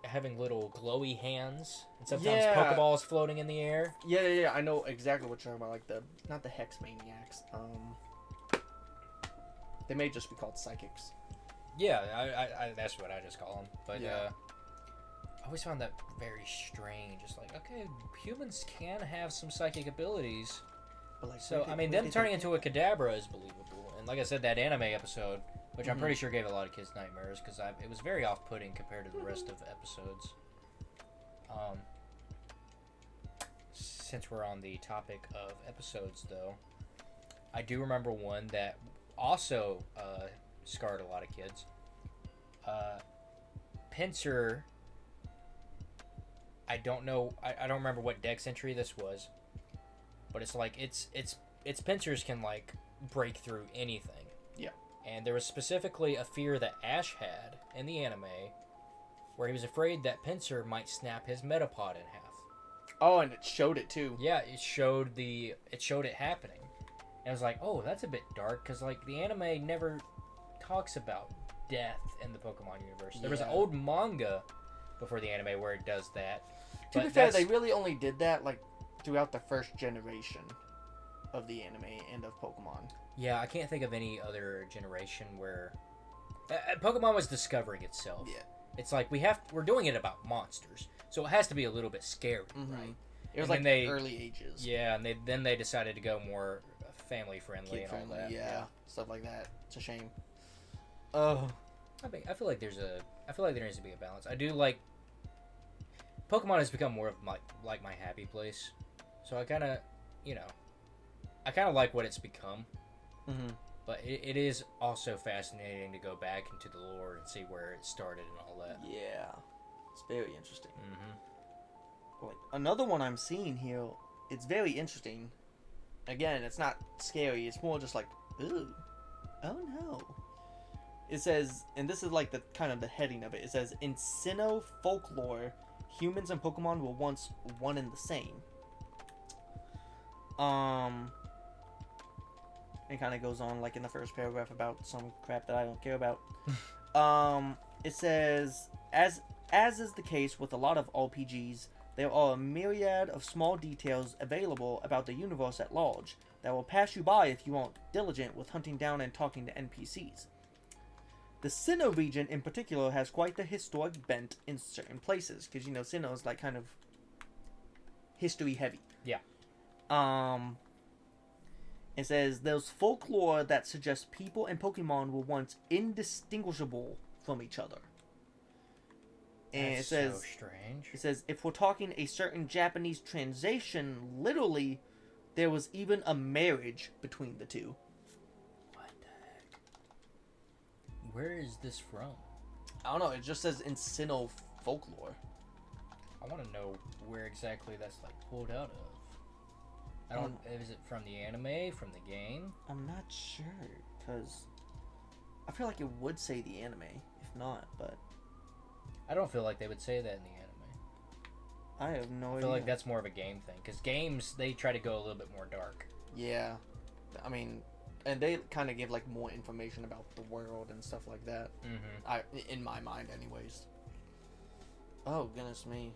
having little glowy hands, and sometimes Yeah. Pokeballs floating in the air. Yeah. I know exactly what you're talking about. Like not the Hex Maniacs. They may just be called psychics. Yeah, I that's what I just call them. But Yeah. I always found that very strange. It's like, okay, humans can have some psychic abilities. But like, So, I mean, them turning into a Kadabra is believable. And like I said, that anime episode, which I'm pretty sure gave a lot of kids nightmares, because it was very off-putting compared to the rest of the episodes. Since we're on the topic of episodes, though, I do remember one that also scarred a lot of kids. Pinsir... I don't know. I don't remember what dex entry this was, but it's like its pincers can like break through anything. Yeah. And there was specifically a fear that Ash had in the anime, where he was afraid that Pinsir might snap his Metapod in half. Oh, and it showed it too. Yeah, it showed it happening. And I was like, oh, that's a bit dark because like the anime never talks about death in the Pokemon universe. There was an Yeah. old manga before the anime where it does that. To But be fair, that's- they really only did that like throughout the first generation of the anime and of Pokemon. Yeah, I can't think of any other generation where Pokemon was discovering itself. Yeah. It's like we're doing it about monsters, so it has to be a little bit scary, right? It was And like then early ages. Yeah, and then they decided to go more family friendly Kid and all friendly, that. yeah. Stuff like that. It's a shame. Oh. I feel like there needs to be a balance. I do like Pokemon has become more of like my happy place, so I kind of like what it's become. But it is also fascinating to go back into the lore and see where it started and all that. Yeah. It's very interesting. Like, another one I'm seeing here, it's very interesting. Again, it's not scary. It's more just like, ooh, oh no. It says, and this is like the kind of the heading of it. It says, in Sinnoh folklore, humans and Pokemon were once one and the same. It kind of goes on like in the first paragraph about some crap that I don't care about. It says, as is the case with a lot of RPGs, there are a myriad of small details available about the universe at large that will pass you by if you aren't diligent with hunting down and talking to NPCs. The Sinnoh region in particular has quite the historic bent in certain places, because Sinnoh is like kind of history heavy. Yeah. It says there's folklore that suggests people and Pokemon were once indistinguishable from each other. And That's it says so strange. It says if we're talking a certain Japanese translation, literally, there was even a marriage between the two. What the heck? Where is this from? I don't know. It just says in Sinnoh folklore. I want to know where exactly that's like pulled out of. I don't. Is it from the anime? From the game? I'm not sure, because I feel like it would say the anime, if not, but I don't feel like they would say that in the anime. I have no idea. I feel like that's more of a game thing, because games, they try to go a little bit more dark. Yeah. I mean, and they kind of give like more information about the world and stuff like that. Mm-hmm. In my mind, anyways. Oh, goodness me.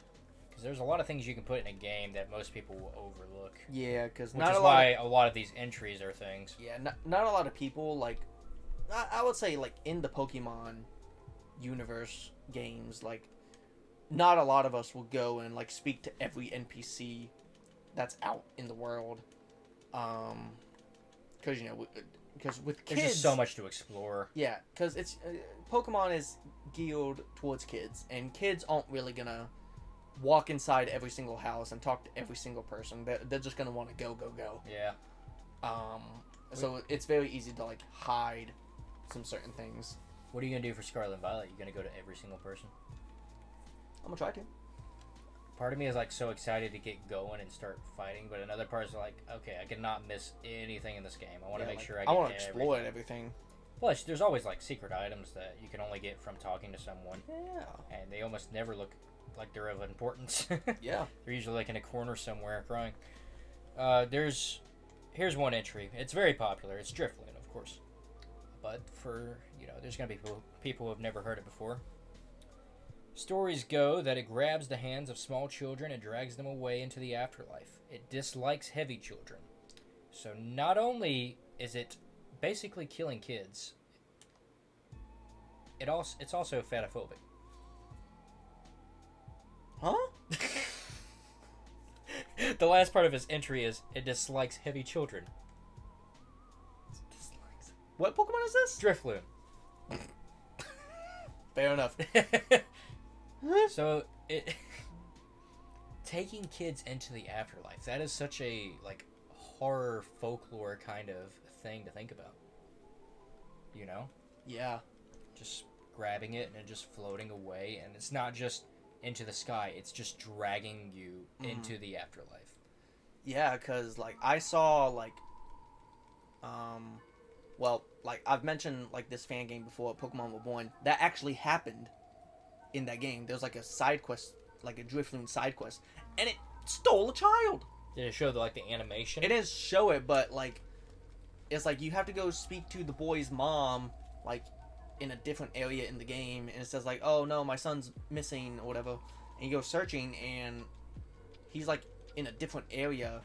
Because there's a lot of things you can put in a game that most people will overlook. Yeah, because Which is why a lot of these entries are things. Yeah, not a lot of people, like, I would say, like, in the Pokemon universe games, like, not a lot of us will go and, like, speak to every NPC that's out in the world. Because, because with kids... There's just so much to explore. Yeah, because it's... Pokemon is geared towards kids, and kids aren't really gonna walk inside every single house and talk to every single person. They're just gonna want to go. Yeah. So it's very easy to, like, hide some certain things. What are you gonna do for Scarlet and Violet? You gonna go to every single person? I'm gonna try to. Part of me is like so excited to get going and start fighting, but another part is like, okay, I cannot miss anything in this game. I want to make sure I want to everything. exploit everything. Plus, there's always like secret items that you can only get from talking to someone. Yeah. And they almost never look like they're of importance. Yeah. They're usually like in a corner somewhere crying. Here's one entry. It's very popular. It's Drifloon, of course. But for, there's going to be people who have never heard it before. Stories go that it grabs the hands of small children and drags them away into the afterlife. It dislikes heavy children. So not only is it basically killing kids, it's also fatophobic. Huh? The last part of his entry is, it dislikes heavy children. Dislikes. What Pokemon is this? Drifloon. Fair enough. So, taking kids into the afterlife, that is such a, like, horror folklore kind of thing to think about. Yeah. Just grabbing it and it just floating away, and it's not just into the sky, it's just dragging you into the afterlife. Yeah, because, like, I saw, like, well, like, I've mentioned, like, this fan game before, Pokemon Were Born. That actually happened in that game. There was, like, a side quest, like a Drifloon side quest, and it stole a child. Did it show the animation? It didn't show it, but, like, it's like you have to go speak to the boy's mom, like, in a different area in the game, and it says, like, oh, no, my son's missing, or whatever, and you go searching, and he's, like, in a different area,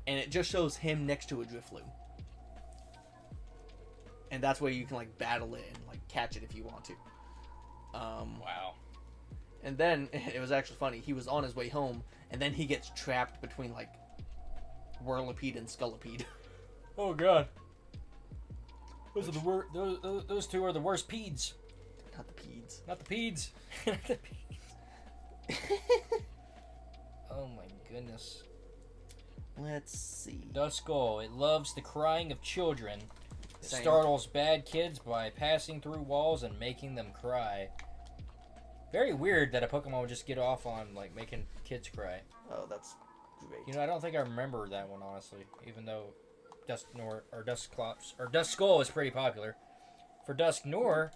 and it just shows him next to a Drifloon. And that's where you can, like, battle it and, like, catch it if you want to. Wow. And then, it was actually funny, he was on his way home, and then he gets trapped between, like, Whirlipede and Scullipede. Oh, God. Those two are the worst peeds. Not the Peds. Not the peeds. Not the peeds. Oh, my goodness. Let's see. Duskull, it loves the crying of children. It Same. startles bad kids by passing through walls and making them cry. Very weird that a Pokemon would just get off on, like, making kids cry. Oh, that's great. I don't think I remember that one, honestly. Even though Duskull is pretty popular. For Dusknoir,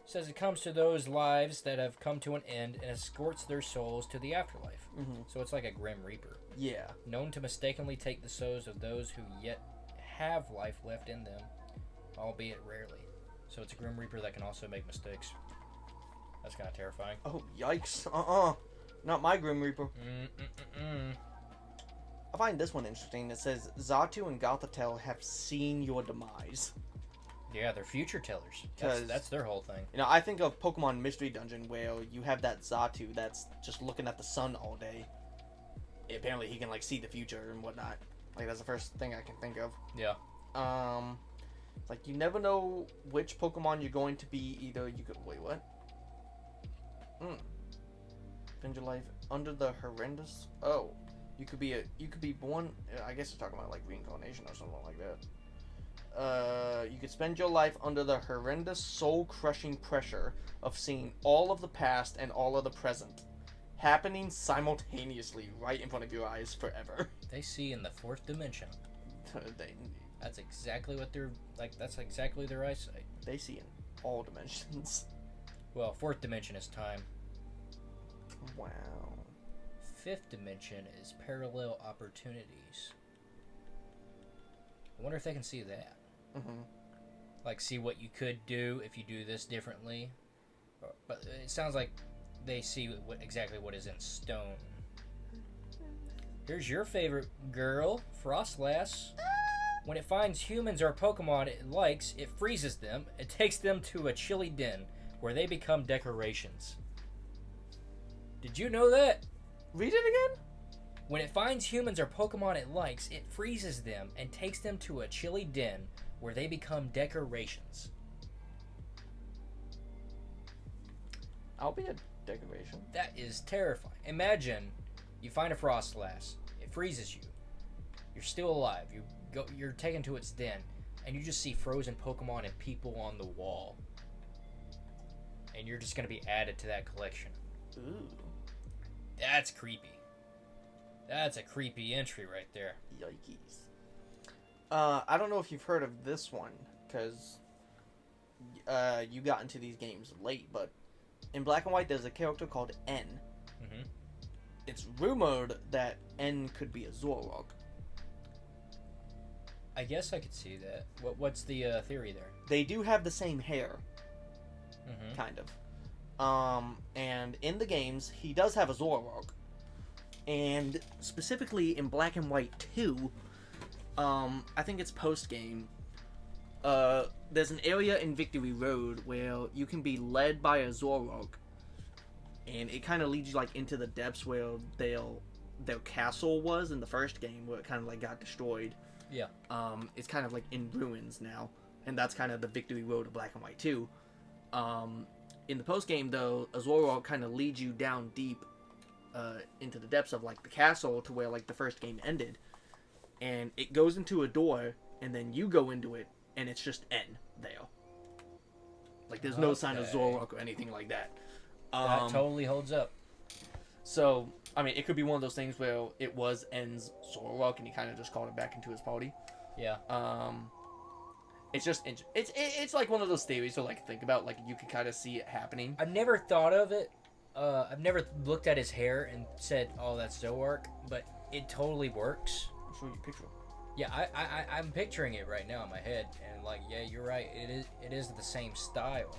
says it comes to those lives that have come to an end and escorts their souls to the afterlife. So it's like a Grim Reaper. Yeah. Known to mistakenly take the souls of those who yet have life left in them, albeit rarely. So it's a Grim Reaper that can also make mistakes. That's kind of terrifying. Oh, yikes. Not my Grim Reaper. I find this one interesting. It says Xatu and Gothitelle have seen your demise. Yeah, they're future tellers. 'Cause- That's their whole thing. You know, I think of Pokemon Mystery Dungeon where you have that Xatu that's just looking at the sun all day. Apparently, he can like see the future and whatnot. Like that's the first thing I can think of. Yeah. Like you never know which Pokemon you're going to be. Either you could wait, what? Spend your life under the horrendous. Oh, you could be born. I guess you're talking about like reincarnation or something like that. You could spend your life under the horrendous, soul-crushing pressure of seeing all of the past and all of the present happening simultaneously right in front of your eyes forever. They see in the fourth dimension. they That's exactly what they're like. That's exactly their eyesight. they see in all dimensions. Well, fourth dimension is time. Wow. Fifth dimension is parallel opportunities. I wonder if they can see that. Mm-hmm. Like, see what you could do if you do this differently. But it sounds like they see exactly what is in stone. Here's your favorite girl, Frostlass. When it finds humans or Pokemon it likes, it freezes them. It takes them to a chilly den where they become decorations. Did you know that? Read it again? When it finds humans or Pokemon it likes, it freezes them and takes them to a chilly den where they become decorations. I'll be a decoration. That is terrifying. Imagine you find a Frostlass. It freezes you. You're still alive. You're taken to its den, and you just see frozen Pokemon and people on the wall. And you're just going to be added to that collection. Ooh. That's creepy. That's a creepy entry right there. Yikes. I don't know if you've heard of this one, because you got into these games late, but in Black and White there's a character called N. Mm-hmm. It's rumored that N could be a Zoroark. I guess I could see that. What's the theory there? They do have the same hair, Mm-hmm. kind of. And in the games, he does have a Zoroark. And specifically in Black and White 2, I think it's post-game, there's an area in Victory Road where you can be led by a Zoroark, and it kind of leads you like into the depths where their castle was in the first game, where it kind of like got destroyed. Yeah. It's kind of like in ruins now, and that's kind of the Victory Road of Black and White 2. In the post game though, a Zoroark kind of leads you down deep into the depths of like the castle to where like the first game ended, and it goes into a door, and then you go into it, and it's just N there. Like there's no sign of Okay. Zoroark or anything like that. That totally holds up. So I mean, it could be one of those things where it was N's Zoroark, and he kind of just called it back into his party. Yeah. It's just it's like one of those theories to like think about. Like you can kind of see it happening. I've never thought of it. I've never looked at his hair and said, "Oh, that's Zoroark," but it totally works. I'll show you a picture. Yeah, I'm picturing it right now in my head, and like, yeah, you're right. It is the same style.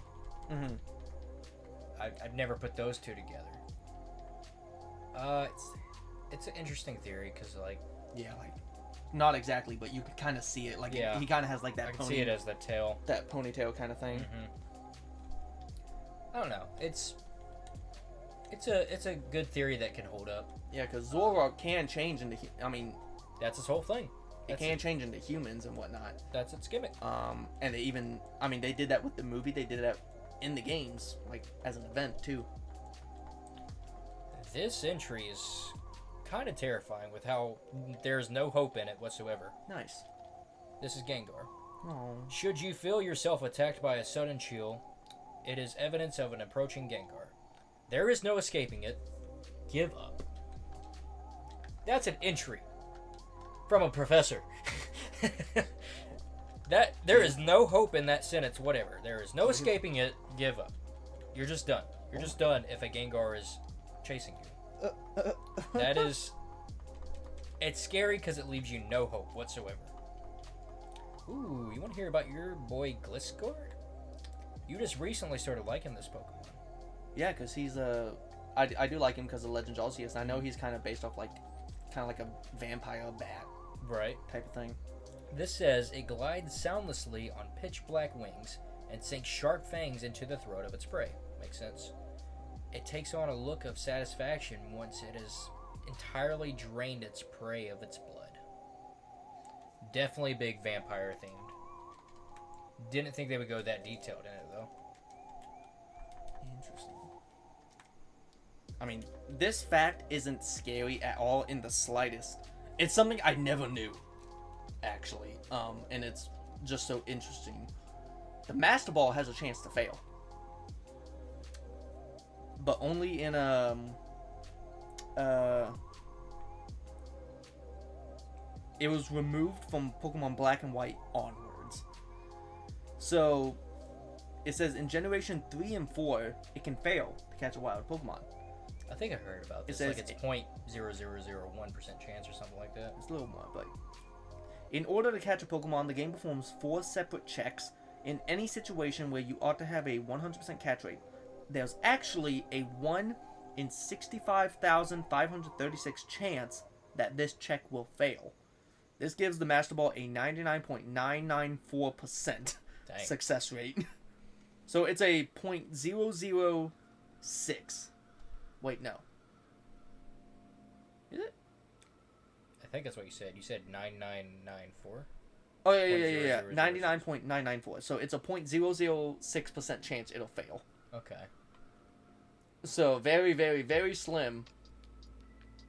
Mm-hmm. I've never put those two together. It's an interesting theory because like, Yeah, like not exactly, but you could kind of see it. Like Yeah. he kind of has like I that can see it as the tail. that ponytail kind of thing. Mm-hmm. I don't know. It's a good theory that can hold up. Yeah, because Zoroark can change into. I mean, That's his whole thing. it can change into humans and whatnot. That's its gimmick. And they even. I mean, they did that with the movie. They did that in the games, like as an event too. This entry is kind of terrifying with how there's no hope in it whatsoever. Nice. This is Gengar. Oh. Should you feel yourself attacked by a sudden chill, it is evidence of an approaching Gengar. There is no escaping it. Give up. That's an entry from a professor. There is no hope in that sentence whatever. There is no escaping it. Give up. You're just done. You're just done if a Gengar is chasing you. That is... It's scary because it leaves you no hope whatsoever. Ooh, you want to hear about your boy Gliscor? You just recently started liking this Pokemon. Yeah, because he's I do like him because of Legends Arceus. I know he's kind of based off like kind of like a vampire bat Right. type of thing. This says it glides soundlessly on pitch black wings and sinks sharp fangs into the throat of its prey. Makes sense. It takes on a look of satisfaction once it has entirely drained its prey of its blood. Definitely big vampire themed. Didn't think they would go that detailed in it though. Interesting. I mean, this fact isn't scary at all in the slightest. It's something I never knew, actually. And it's just so interesting. The Master Ball has a chance to fail. But only in it was removed from Pokemon Black and White onwards. So it says in Generation 3 and 4, it can fail to catch a wild Pokemon. I think I heard about this. says Like it's 0.0001% chance or something like that. It's a little more, but in order to catch a Pokemon, the game performs 4 separate checks in any situation where you ought to have a 100% catch rate. There's actually a 1 in 65,536 chance that this check will fail. This gives the Master Ball a 99.994% success rate. So it's a 0.006. Wait, no. Is it? I think that's what you said. You said 9994? Oh, yeah. 99.994. So it's a 0.006% chance it'll fail. Okay. So very, very, very slim.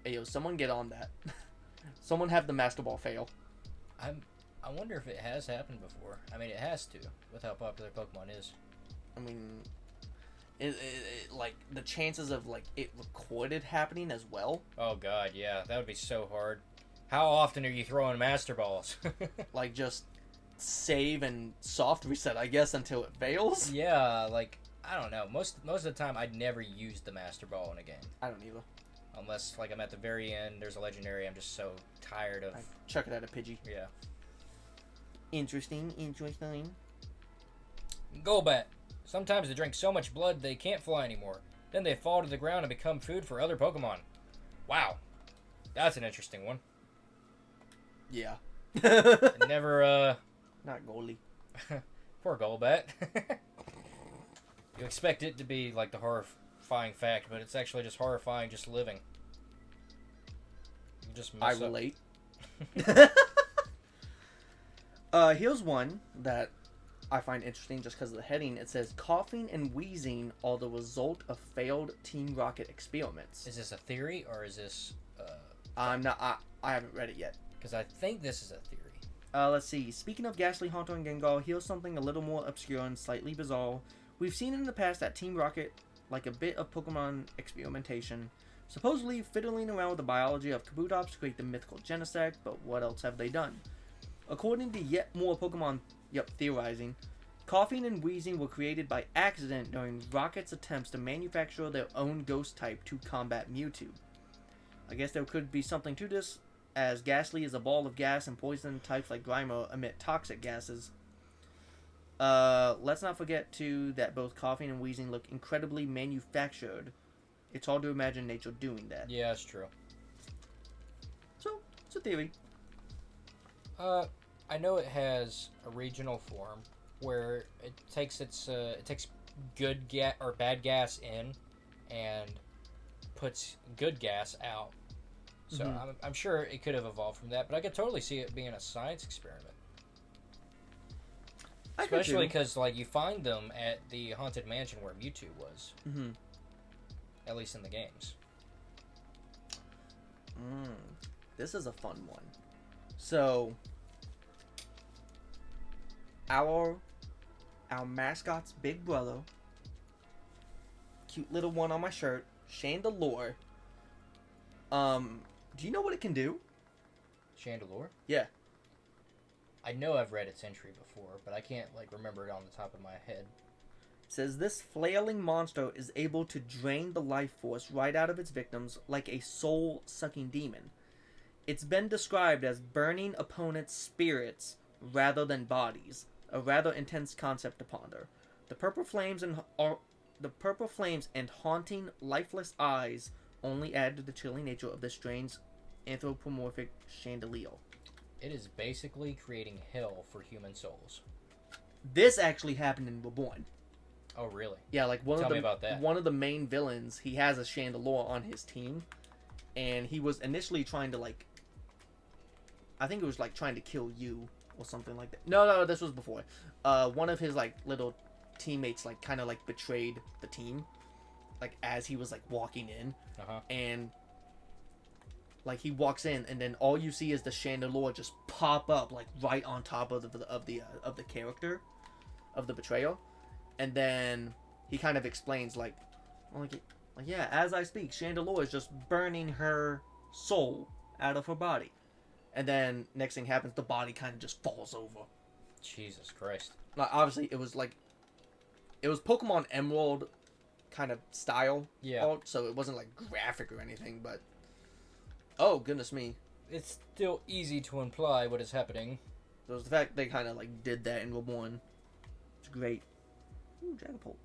Hey, yo, someone get on that. Someone have the Master Ball fail. I wonder if it has happened before. I mean, it has to, with how popular Pokemon is. I mean, it like the chances of like it recorded happening as well. Oh god, yeah, that would be so hard. How often are you throwing Master Balls? Like just save and soft reset, I guess, until it fails. Yeah, like I don't know. Most of the time, I'd never use the Master Ball in a game. I don't either. Unless like I'm at the very end, there's a legendary. I'm just so tired of. I chuck it at a Pidgey. Yeah. Interesting. Golbat. Sometimes they drink so much blood they can't fly anymore. Then they fall to the ground and become food for other Pokemon. Wow. That's an interesting one. Yeah. Never, Not Goalie. Poor Golbat. You expect it to be like the horrifying fact, but it's actually just horrifying just living. You just I mess up. relate. Here's one that I find interesting just because of the heading. It says, coughing and wheezing are the result of failed Team Rocket experiments. Is this a theory, or is this... I'm not... I haven't read it yet. Because I think this is a theory. Let's see. Speaking of Ghastly, Haunter, and Gengar, here's something a little more obscure and slightly bizarre. We've seen in the past that Team Rocket, like a bit of Pokemon experimentation, supposedly fiddling around with the biology of Kabutops to create the mythical Genesect, but what else have they done? According to yet more Pokemon theorizing, coughing and wheezing were created by accident during Rocket's attempts to manufacture their own ghost type to combat Mewtwo. I guess there could be something to this, as Ghastly is a ball of gas and poison types like Grimer emit toxic gases. Let's not forget, too, that both coughing and wheezing look incredibly manufactured. It's hard to imagine nature doing that. Yeah, that's true. So, it's a theory. I know it has a regional form where it takes good gas or bad gas in and puts good gas out. So I'm sure it could have evolved from that, but I could totally see it being a science experiment. Especially because like you find them at the haunted mansion where Mewtwo was. Mm-hmm. At least in the games. This is a fun one. So, our mascot's big brother, cute little one on my shirt, Chandelure. Do you know what it can do? Chandelure? Yeah. I know I've read its entry before, but I can't like remember it on the top of my head. It says this flailing monster is able to drain the life force right out of its victims like a soul-sucking demon. It's been described as burning opponents' spirits rather than bodies, a rather intense concept to ponder. The purple flames and haunting, lifeless eyes only add to the chilling nature of this strange anthropomorphic chandelier. It is basically creating hell for human souls. This actually happened in Reborn. Oh, really? Yeah, like Tell me about that. One of the main villains, he has a chandelier on his team, and he was initially trying to like, I think it was like trying to kill you or something like that. No, this was before. One of his like little teammates like kind of like betrayed the team, like as he was like walking in, and like he walks in, and then all you see is the chandelier just pop up like right on top of the character of the betrayal. And then he kind of explains, like yeah, as I speak, Chandelier is just burning her soul out of her body. And then next thing happens, the body kind of just falls over. Jesus Christ. Like, obviously, it was Pokemon Emerald kind of style. Yeah. Art, so it wasn't like graphic or anything, but oh goodness me, It's still easy to imply what is happening. so it was the fact they kind of like did that in Reborn. It's great. Ooh, Dragapult.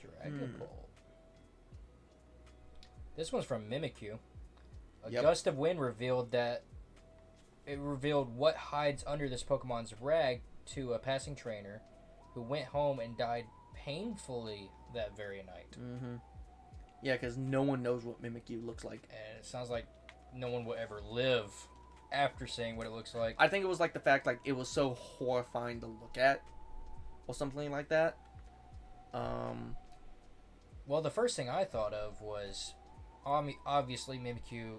Dragapult. This one's from Mimikyu. A Yep. gust of wind revealed what hides under this Pokemon's rag to a passing trainer who went home and died painfully that very night. Mm-hmm. Yeah, because no one knows what Mimikyu looks like. And it sounds like no one will ever live after seeing what it looks like. I think it was like the fact like it was so horrifying to look at, or something like that. Well, the first thing I thought of was obviously Mimikyu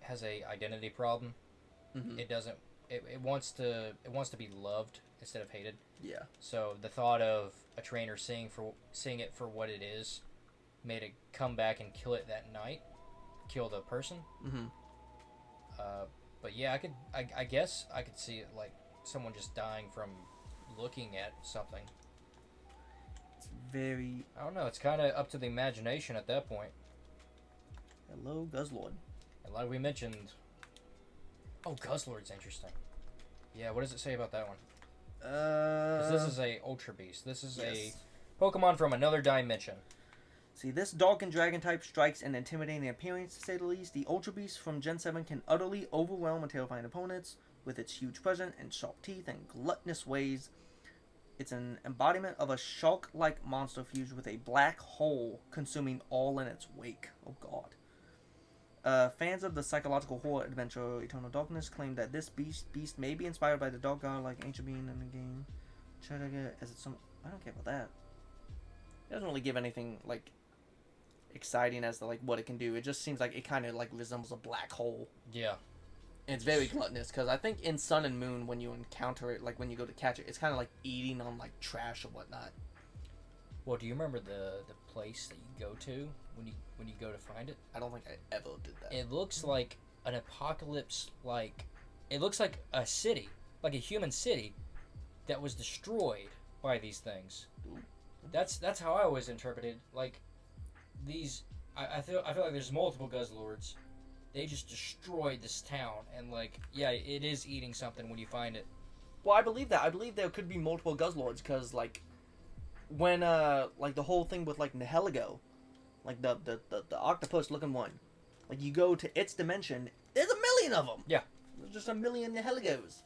has a identity problem. Mm-hmm. It doesn't. It wants to be loved instead of hated. Yeah. So the thought of a trainer seeing it for what it is made it come back and kill it that night, kill the person. Mm-hmm. But yeah, I guess I could see it like someone just dying from looking at something. It's very. I don't know. It's kind of up to the imagination at that point. Hello, Guzzlord. And like we mentioned, oh, Guzzlord's interesting. Yeah, what does it say about that one? 'Cause this is a Ultra Beast. This is yes. a Pokemon from another dimension. See, this dog and dragon type strikes an intimidating appearance, to say the least. The Ultra Beast from Gen 7 can utterly overwhelm and terrifying opponents with its huge presence and sharp teeth and gluttonous ways. It's an embodiment of a shark-like monster fused with a black hole, consuming all in its wake. Oh god. Fans of the psychological horror adventure Eternal Darkness claim that this beast may be inspired by the dog god-like ancient being in the game. Try to get as it's some. I don't care about that. It doesn't really give anything like exciting as to like what it can do. It just seems like it kind of like resembles a black hole. Yeah. And it's very gluttonous because I think in Sun and Moon when you encounter it, like when you go to catch it, it's kind of like eating on like trash or whatnot. Well, do you remember the place that you go to when you go to find it? I don't think I ever did that. It looks like an apocalypse. Like it looks like a city, like a human city, that was destroyed by these things. Ooh. That's how I always interpreted. Like these, I feel like there's multiple Guzzlords. They just destroyed this town, and like yeah, it is eating something when you find it. Well, I believe that. I believe there could be multiple Guzzlords because like when like the whole thing with like Nihilego, like the octopus looking one, like you go to its dimension, there's a million of them. Yeah. There's just a million Nihilegos.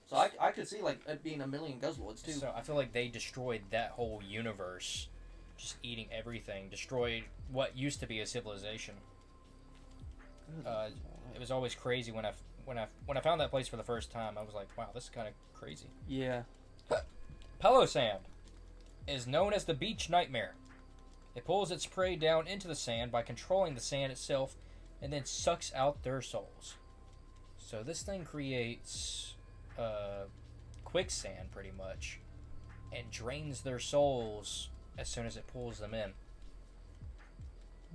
So I could see like it being a million Guzzlords too. So I feel like they destroyed that whole universe, just eating everything. Destroyed what used to be a civilization. It was always crazy when I found that place for the first time. I was like, wow, this is kind of crazy. Yeah. Palo Sand is known as the beach nightmare. It pulls its prey down into the sand by controlling the sand itself, and then sucks out their souls. So this thing creates quicksand pretty much, and drains their souls as soon as it pulls them in.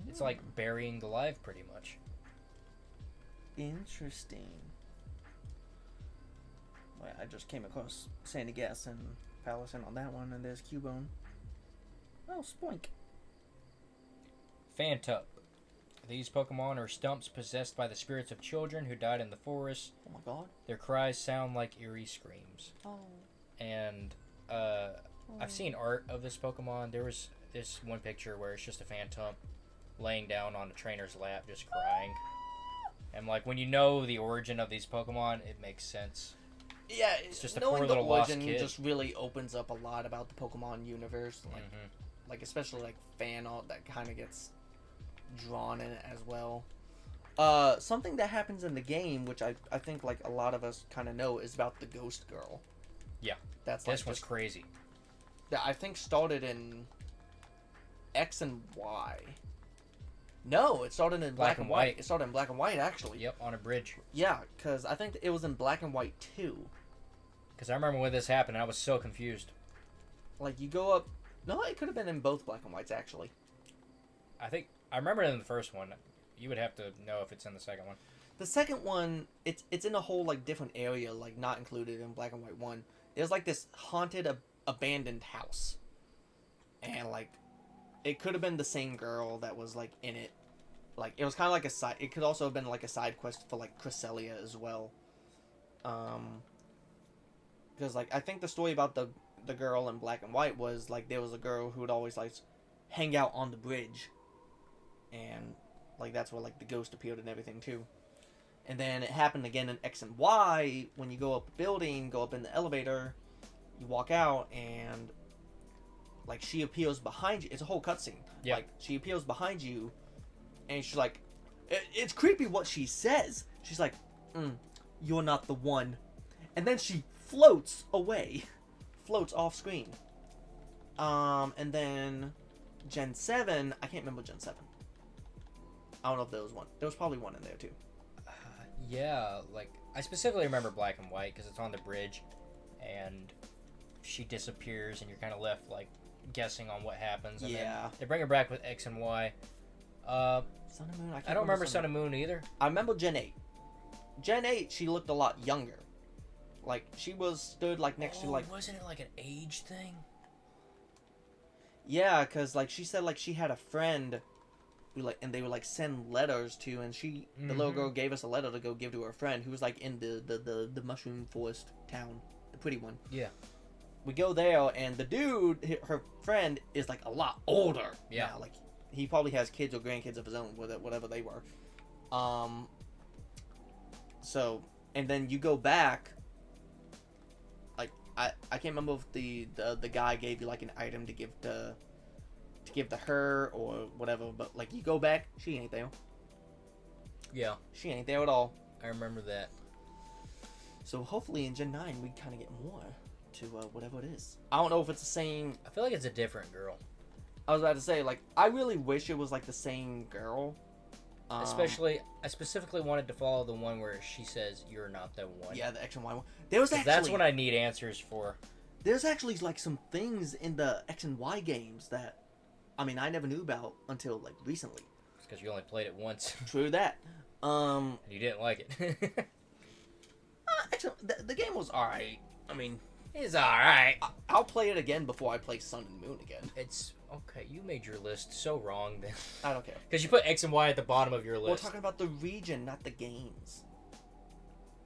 It's like burying the live pretty much. Interesting. Well, I just came across Sandy Gas and Palisand on that one, and there's Cubone. Oh, Spoink. Fantup. These Pokemon are stumps possessed by the spirits of children who died in the forest. Oh my god. Their cries sound like eerie screams. Oh. And I've seen art of this Pokemon. There was this one picture where it's just a Fantup laying down on the trainer's lap just crying. And like when you know the origin of these Pokemon, it makes sense. Yeah, It's just a knowing poor the little lost origin kid. just really opens up a lot about the Pokemon universe. Like especially like fan art that kind of gets drawn in it as well. Something that happens in the game, which I think like a lot of us kind of know, is about the Ghost Girl. Yeah, that's like this one's crazy. That I think started in X and Y. No, it started in black and white. It started in black and white, actually. Yep, on a bridge. Yeah, because I think it was in black and white too. Because I remember when this happened, I was so confused. Like you go up. No, it could have been in both black and whites actually. I remember it in the first one. You would have to know if it's in the second one. The second one, it's in a whole like different area, like not included in black and white one. There's like this haunted, abandoned house, and like it could have been the same girl that was like in it. Like it was kind of like a side. It could also have been like a side quest for like Cresselia as well. Because like I think the story about the girl in black and white was like there was a girl who would always like hang out on the bridge, and like that's where like the ghost appeared and everything too. And then it happened again in X and Y when you go up a building, go up in the elevator, you walk out, and like she appears behind you. It's a whole cutscene. Yeah. Like she appears behind you, and she's like, it's creepy what she says. She's like, "You're not the one," and then she floats away, floats off screen. And then Gen 7, I can't remember Gen 7. I don't know if there was one. There was probably one in there too. Yeah, like I specifically remember black and white because it's on the bridge, and she disappears, and you're kind of left like guessing on what happens. And then they bring her back with X and Y. Sun and Moon. I don't remember Sun and Moon either. I remember Gen 8. Gen 8, she looked a lot younger. Like she stood like next to like. Wasn't it like an age thing? Yeah, cause like she said like she had a friend. And they would like send letters to, and the little girl gave us a letter to go give to her friend who was like in the mushroom forest town, the pretty one. Yeah. We go there, and the dude, her friend, is like a lot older. Yeah. Now. Like he probably has kids or grandkids of his own, whatever they were. So, and then you go back. Like I can't remember if the guy gave you like an item to give to her or whatever, but like you go back, she ain't there. Yeah. She ain't there at all. I remember that. So hopefully in Gen 9 we kind of get more to whatever it is. I don't know if it's the same. I feel like it's a different girl. I was about to say, like, I really wish it was like the same girl. Especially, I specifically wanted to follow the one where she says, "You're not the one." Yeah, the X and Y one. There was actually. That's what I need answers for. There's actually like some things in the X and Y games that, I mean, I never knew about until like recently. It's because you only played it once. True that. And you didn't like it. Actually, the game was alright. I mean, it's alright. I'll play it again before I play Sun and Moon again. It's okay. You made your list so wrong then. I don't care. Because you put X and Y at the bottom of your list. We're talking about the region, not the games.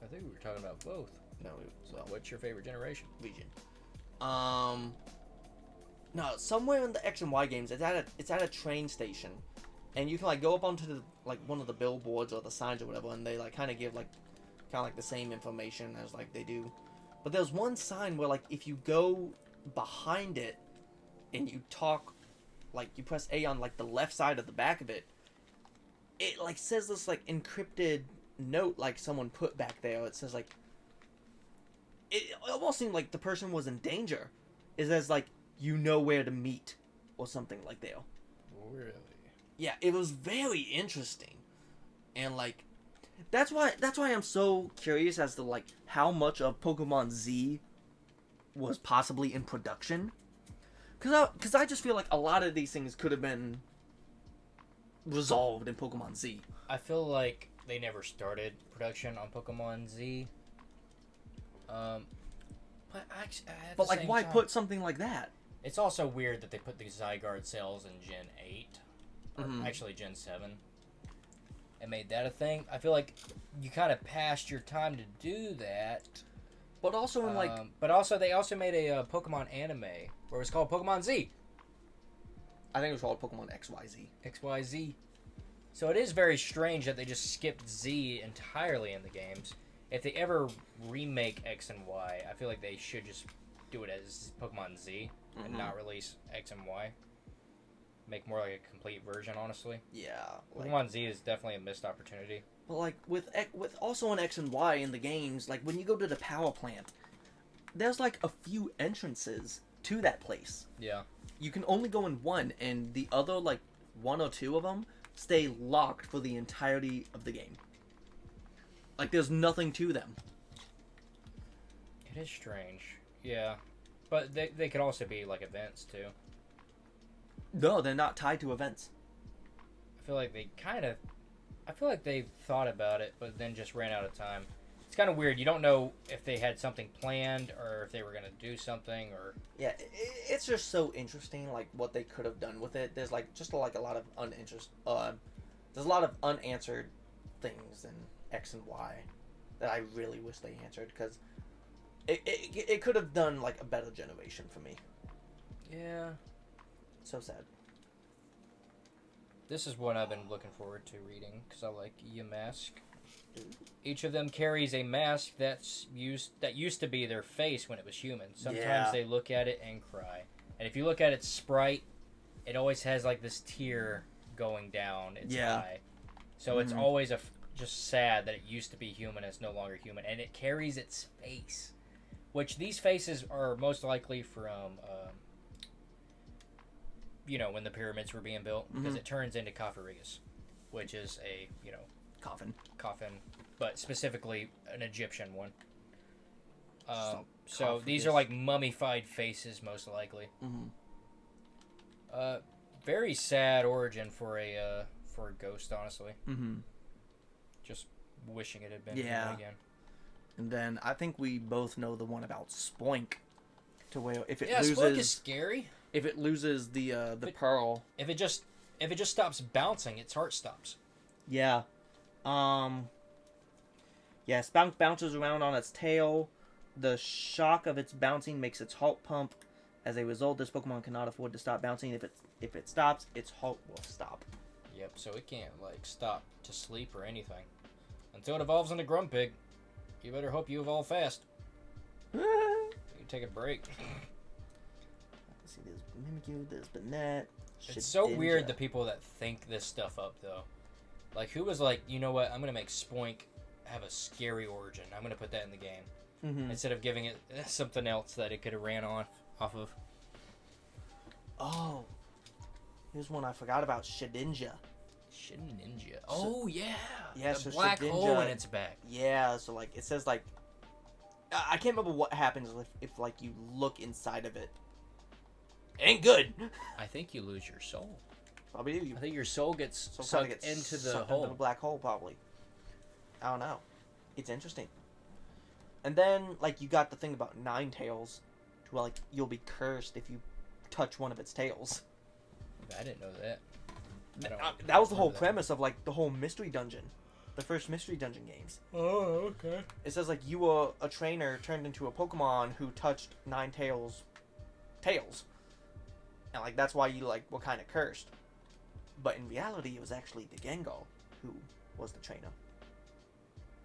I think we were talking about both. No. So, what's your favorite generation? Region. No, somewhere in the X and Y games, it's at a train station, and you can like go up onto the like one of the billboards or the signs or whatever, and they like kind of give like the same information as like they do. But there's one sign where like if you go behind it and you talk, like you press A on like the left side of the back of it, it like says this like encrypted note like someone put back there. It says like it almost seemed like the person was in danger. It says like, you know where to meet, or something like that. Really? Yeah, it was very interesting, and like, that's why I'm so curious as to like how much of Pokemon Z was possibly in production, cause I just feel like a lot of these things could have been resolved in Pokemon Z. I feel like they never started production on Pokemon Z. But actually, but like, why put something like that? It's also weird that they put the Zygarde cells in Gen 8. Or actually Gen 7. And made that a thing. I feel like you kind of passed your time to do that. But also in like... But also, they also made a Pokemon anime where it was called Pokemon Z. I think it was called Pokemon XYZ. XYZ. So it is very strange that they just skipped Z entirely in the games. If they ever remake X and Y, I feel like they should just do it as Pokemon Z and not release X and Y. Make more like a complete version, honestly. Yeah. Like, Pokemon Z is definitely a missed opportunity. but like with also an X and Y in the games, like when you go to the power plant, there's like a few entrances to that place. Yeah. You can only go in one, and the other like one or two of them stay locked for the entirety of the game. Like there's nothing to them. It is strange. Yeah. But they could also be like events too. No, they're not tied to events. I feel like they thought about it, but then just ran out of time. It's kind of weird. You don't know if they had something planned or if they were going to do something or... Yeah, it's just so interesting, like, what they could have done with it. There's, like, just, like, a lot of there's a lot of unanswered things in X and Y that I really wish they answered, because it could have done, like, a better generation for me. Yeah. So sad. This is one I've been looking forward to reading, because I like Yamask. Each of them carries a mask that used to be their face when it was human. Sometimes they look at it and cry. And if you look at its sprite, it always has like this tear going down its eye. So it's always just sad that it used to be human and it's no longer human. And it carries its face. Which these faces are most likely from, when the pyramids were being built. Because it turns into Cofferigas. Which is a, coffin, but specifically an Egyptian one. So these are like mummified faces, most likely. Very sad origin for a ghost, honestly. Just wishing it had been again. And then I think we both know the one about Spoink, to where if it loses, Spoink is scary. If it loses the pearl, if it just stops bouncing, its heart stops. Yeah. Spounk bounces around on its tail. The shock of its bouncing makes its heart pump. As a result, this Pokemon cannot afford to stop bouncing. If it stops, its heart will stop. Yep, so it can't, stop to sleep or anything. Until it evolves into Grumpig. You better hope you evolve fast. You take a break. Let's see, there's Mimikyu, there's Banette. It's so weird the people that think this stuff up, though. Like, who was like, you know what, I'm going to make Spoink have a scary origin. I'm going to put that in the game. Instead of giving it something else that it could have ran off of. Oh. Here's one I forgot about. Shedinja. Shedinja. Oh, yeah. Yeah, the so black Shedinja, hole in its back. Yeah, so, it says, I can't remember what happens if you look inside of it. Ain't good. I think you lose your soul. Probably do. I think your soul gets sucked into the hole. Into the black hole, probably. I don't know. It's interesting. And then, you got the thing about Ninetales, where, you'll be cursed if you touch one of its tails. I didn't know that. That was the whole premise of, the whole Mystery Dungeon. The first Mystery Dungeon games. Oh, okay. It says, you were a trainer turned into a Pokemon who touched Ninetales' tails. And, that's why you, were kind of cursed. But in reality, it was actually the Gengar who was the trainer.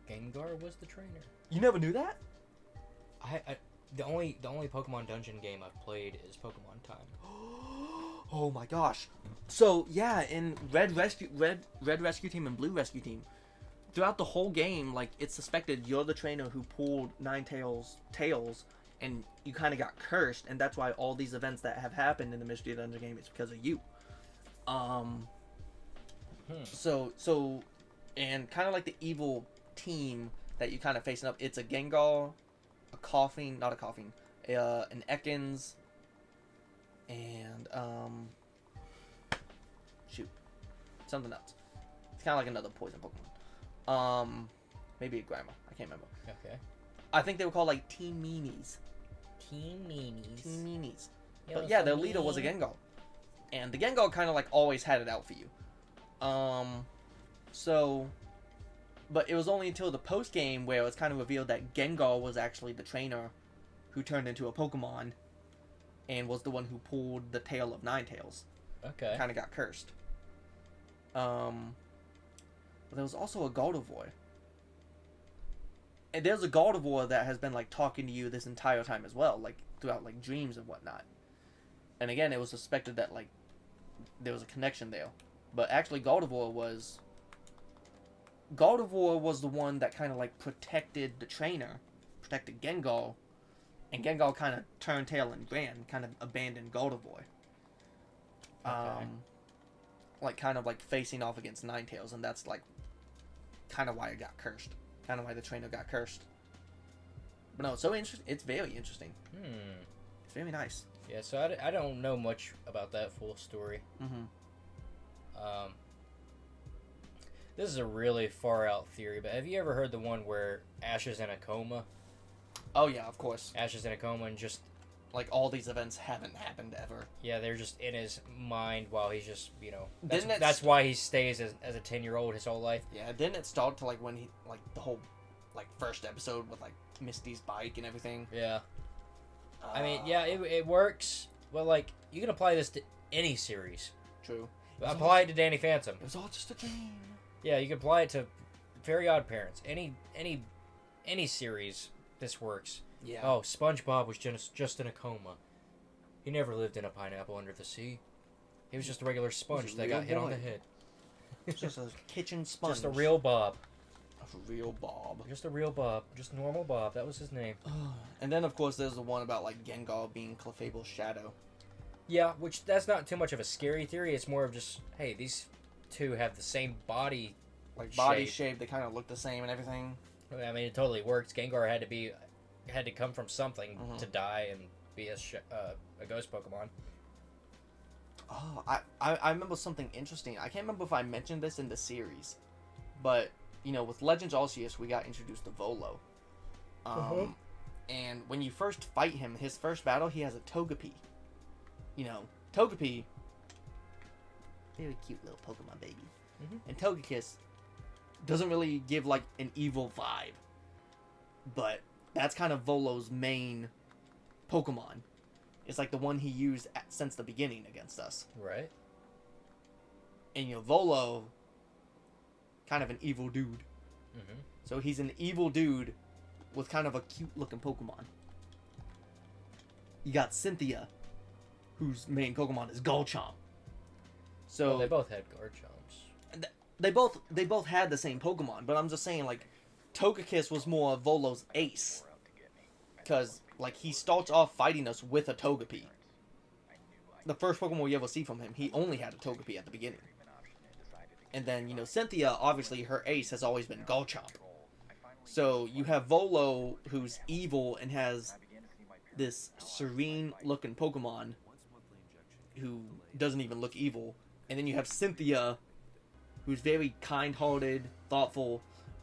Gengar was the trainer? You never knew that? The only Pokemon Dungeon game I've played is Pokemon Time. Oh my gosh. So, yeah, in Red Rescue Team and Blue Rescue Team, throughout the whole game, it's suspected you're the trainer who pulled Ninetales' tails, and you kind of got cursed, and that's why all these events that have happened in the Mystery Dungeon game is because of you. So, and kind of like the evil team that you kind of facing up, it's a Gengar, an Ekans, and, something else. It's kind of like another poison Pokemon. Maybe a Grimer. I can't remember. Okay. I think they were called, Team Meanies. Team Meanies. But yeah, their leader was a Gengar. And the Gengar kind of, always had it out for you. But it was only until the post-game where it was kind of revealed that Gengar was actually the trainer who turned into a Pokemon and was the one who pulled the tail of Ninetales. Okay. Kind of got cursed. But there was also a Gardevoir. And there's a Gardevoir that has been, like, talking to you this entire time as well, like, throughout, like, dreams and whatnot. And again, it was suspected that, like, there was a connection there. But actually, Gardevoir was the one that kind of, like, protected the trainer, protected Gengar, and Gengar kind of turned tail and ran, kind of abandoned Gardevoir. Okay. Like, kind of, like, facing off against Ninetales, and that's, like, kind of why it got cursed. Kind of why the trainer got cursed. But no, it's so interesting. It's very interesting. It's very nice. Yeah, so I don't know much about that full story. Mm-hmm. This is a really far out theory, but have you ever heard the one where Ash is in a coma? Oh, yeah, of course. Ash is in a coma and just... Like, all these events haven't happened ever. Yeah, they're just in his mind while he's just, you know... Didn't That's why he stays as a 10-year-old his whole life. Yeah, didn't it start to, like, when he... Like, the whole, like, first episode with, like, Misty's bike and everything? Yeah. I mean, yeah, it works. Well, like, you can apply this to any series. True. Apply it to Danny Phantom. It was all just a dream. Yeah, you can apply it to Very Odd Parents. Any series, this works. Yeah. Oh, SpongeBob was just in a coma. He never lived in a pineapple under the sea. He was just a regular sponge that got hit on the head. Just a kitchen sponge. Just a real Bob. A real Bob. Just a real Bob. Just normal Bob. That was his name. And then, of course, there's the one about, like, Gengar being Clefable's shadow. Yeah, which that's not too much of a scary theory. It's more of just, hey, these two have the same body. Like, body shape, they kind of look the same and everything. I mean, it totally works. Gengar had to come from something to die and be a ghost Pokemon. Oh, I remember something interesting. I can't remember if I mentioned this in the series, but, you know, with Legends Arceus, we got introduced to Volo. And when you first fight him, his first battle, he has a Togepi. You know, Togepi, very cute little Pokemon baby. And Togekiss doesn't really give, like, an evil vibe. But that's kind of Volo's main Pokemon. It's like the one he used since the beginning against us. Right. And, you know, Volo, kind of an evil dude. So he's an evil dude with kind of a cute-looking Pokemon. You got Cynthia, whose main Pokemon is Garchomp. So well, they both had Garchomps. They both had the same Pokemon, but I'm just saying, like, Togekiss was more Volo's ace. Because, like, he starts off fighting us with a Togepi. The first Pokemon we ever see from him, he only had a Togepi at the beginning. And then, you know, Cynthia, obviously, her ace has always been Garchomp. So, you have Volo, who's evil and has this serene-looking Pokemon who doesn't even look evil. And then you have Cynthia, who's very kind-hearted, thoughtful,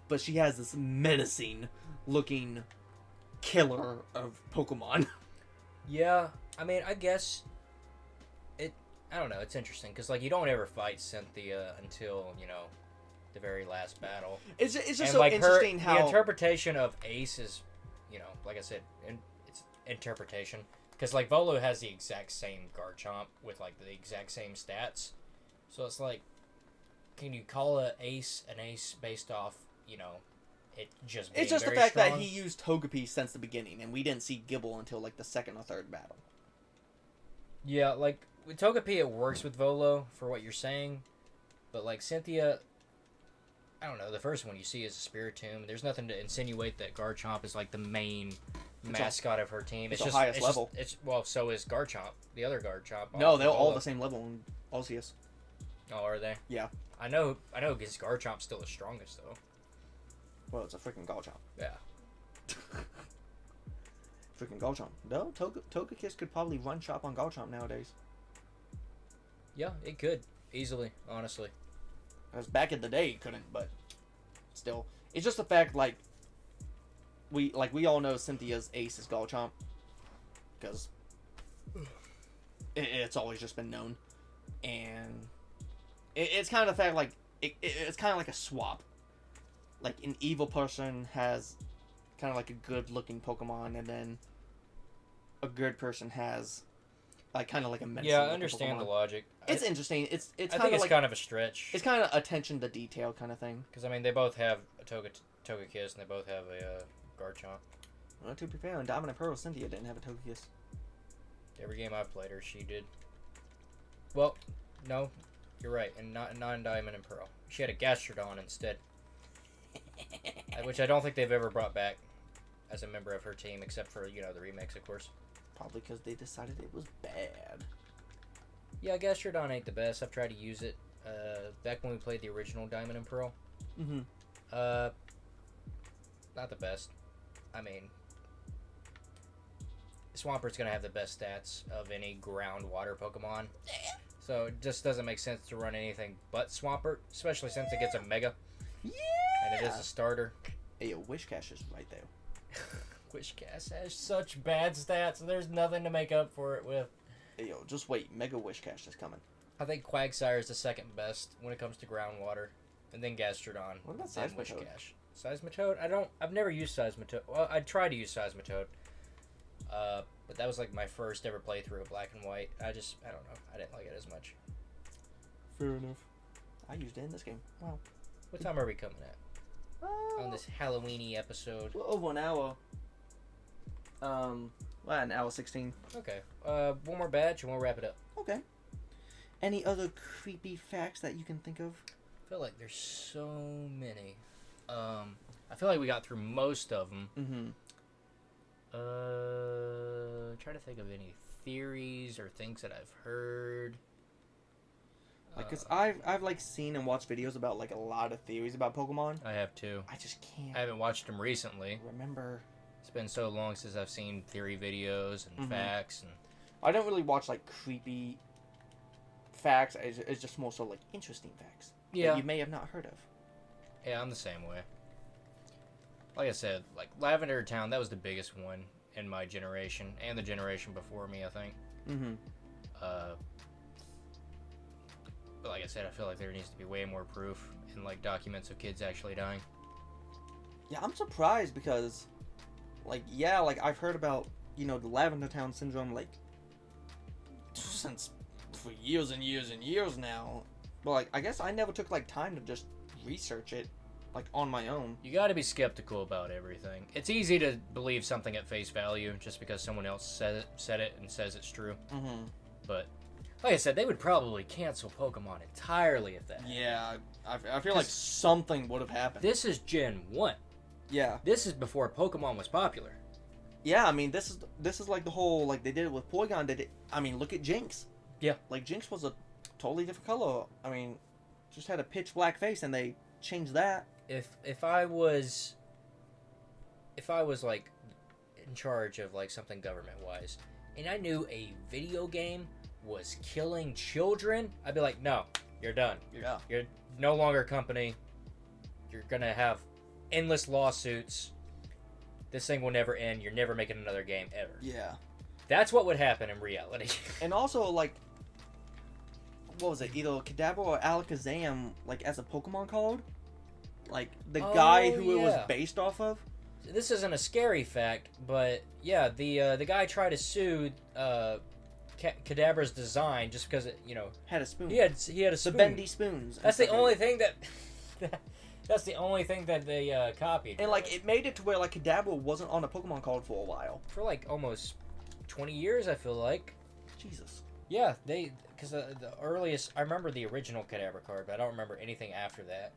but she has this menacing-looking killer of Pokemon. Yeah, I mean, I guess I don't know, it's interesting, because, like, you don't ever fight Cynthia until, you know, the very last battle. It's just and, so like, interesting how... The interpretation of Ace is, you know, like I said, it's interpretation. Because, like, Volo has the exact same Garchomp with, like, the exact same stats. So it's like, can you call an ace based off, you know, it just being It's just the very fact strong? that he used Togepi since the beginning, and we didn't see Gibble until, like, the second or third battle. Yeah, like, with Togepi, it works with Volo for what you're saying. But, like, Cynthia, I don't know, the first one you see is a Spiritomb. There's nothing to insinuate that Garchomp is, like, the main mascot of her team. It's the highest level. Well, so is Garchomp, the other Garchomp. No, they're all the same level in Arceus. Oh, are they? Yeah. I know because Garchomp's still the strongest, though. Well, it's a freaking Garchomp. Yeah. Freaking Garchomp. No, Togekiss could probably run shop on Garchomp nowadays. Yeah, it could. Easily, honestly. Because back in the day, it couldn't, but still. It's just the fact, like, we all know Cynthia's ace is Garchomp. Because it's always just been known. And it's kind of the fact, like, it's kind of like a swap. Like, an evil person has kind of like a good-looking Pokemon, and then a good person has like kind of like a menacing. Yeah, I looking understand the Pokemon. logic. It's interesting. It's I kind think of it's like kind of a stretch. it's kind of attention to detail kind of thing. Because, I mean, they both have a Togekiss, and they both have a Garchomp. Well, to be fair, in Diamond and Pearl, Cynthia didn't have a Togekiss. Every game I've played her, she did. Well, no, you're right. And not in Diamond and Pearl. She had a Gastrodon instead. Which I don't think they've ever brought back as a member of her team, except for, you know, the remix, of course. Probably because they decided it was bad. Yeah, Gastrodon ain't the best. I've tried to use it back when we played the original Diamond and Pearl. Mm-hmm. Not the best. I mean, Swampert's going to have the best stats of any groundwater Pokemon. So it just doesn't make sense to run anything but Swampert, especially since it gets a Mega. Yeah! And it is a starter. Hey, yo, Wishcash is right there. Wishcast has such bad stats, there's nothing to make up for it with. Hey, yo, just wait. Mega Wishcash is coming. I think Quagsire is the second best when it comes to groundwater. And then Gastrodon. What about then Seismitoad? Wishcash. Seismitoad? I've never used Seismitoad. Well, I tried to use Seismitoad. But that was like my first ever playthrough of Black and White. I don't know. I didn't like it as much. Fair enough. I used it in this game. Wow. What time are we coming at? On this Halloweeny episode. Well, over an hour. Well, an hour 16. Okay. One more batch and we'll wrap it up. Okay. Any other creepy facts that you can think of? I feel like there's so many. I feel like we got through most of them. Mm-hmm. Try to think of any theories or things that I've heard. Like, cause I've like seen and watched videos about like a lot of theories about Pokemon. I have too. I just can't I haven't watched them recently. remember. It's been so long since I've seen theory videos and Mhm. facts and. I don't really watch like creepy facts. It's just more so like interesting facts Yeah. that you may have not heard of. Yeah, I'm the same way. Like I said, like Lavender Town, that was the biggest one in my generation and the generation before me, I think. Mm-hmm. But like I said, I feel like there needs to be way more proof and like documents of kids actually dying. Yeah, I'm surprised because, like, yeah, like I've heard about the Lavender Town syndrome like since for years and years and years now. But like, I guess I never took like time to just research it like on my own. You got to be skeptical about everything. It's easy to believe something at face value just because someone else said it and says it's true. Mm-hmm. But like I said, they would probably cancel Pokemon entirely if that happened. Yeah, I feel like something would have happened. This is Gen 1. Yeah. This is before Pokemon was popular. Yeah, I mean, this is like the whole, like, they did it with Porygon. I mean, look at Jinx. Yeah. Like, Jinx was a totally different color. I mean, just had a pitch black face, and they changed that. If I was like in charge of like something government wise, and I knew a video game was killing children, I'd be like, no, you're done. Yeah. You're no longer a company. You're gonna have endless lawsuits. This thing will never end. You're never making another game ever. Yeah. That's what would happen in reality. And also, like, what was it? Either Kadabra or Alakazam, like, as a Pokemon card? Like, the guy who it was yeah. based off of? This isn't a scary fact, but yeah, the guy tried to sue Kadabra's design just because it, Had a spoon. he had a The spoon. bendy spoons. That's the only thing that that's the only thing that they copied. And, like, it made it to where, like, Kadabra wasn't on a Pokemon card for a while. for like almost 20 years, I feel like. Jesus. Yeah, because the earliest I remember the original Kadabra card, but I don't remember anything after that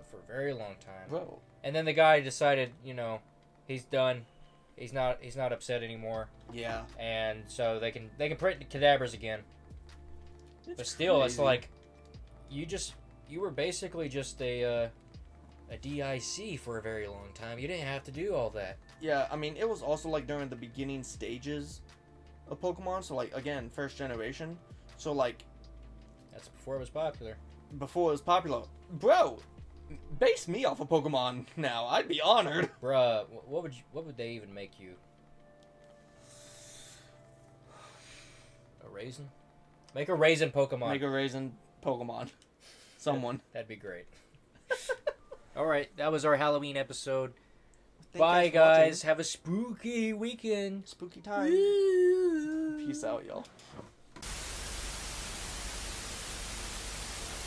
for a very long time. Bro. And then the guy decided, he's done. He's not upset anymore, Yeah. and so they can print Kadabras again. But still, it's like you were basically just a DIC for a very long time. You didn't have to do all that. Yeah, I mean, it was also, like, during the beginning stages of Pokemon. So, like, again, first generation. So, like, That's before it was popular. before it was popular. Bro, base me off of Pokemon now. I'd be honored. Bruh, what would they even make you? A raisin? Make a raisin Pokemon. Make a raisin Pokemon. Someone. That'd be great. Alright, that was our Halloween episode. Thank Bye, you for watching. guys. Have a spooky weekend. Spooky time. Woo! Peace out, y'all.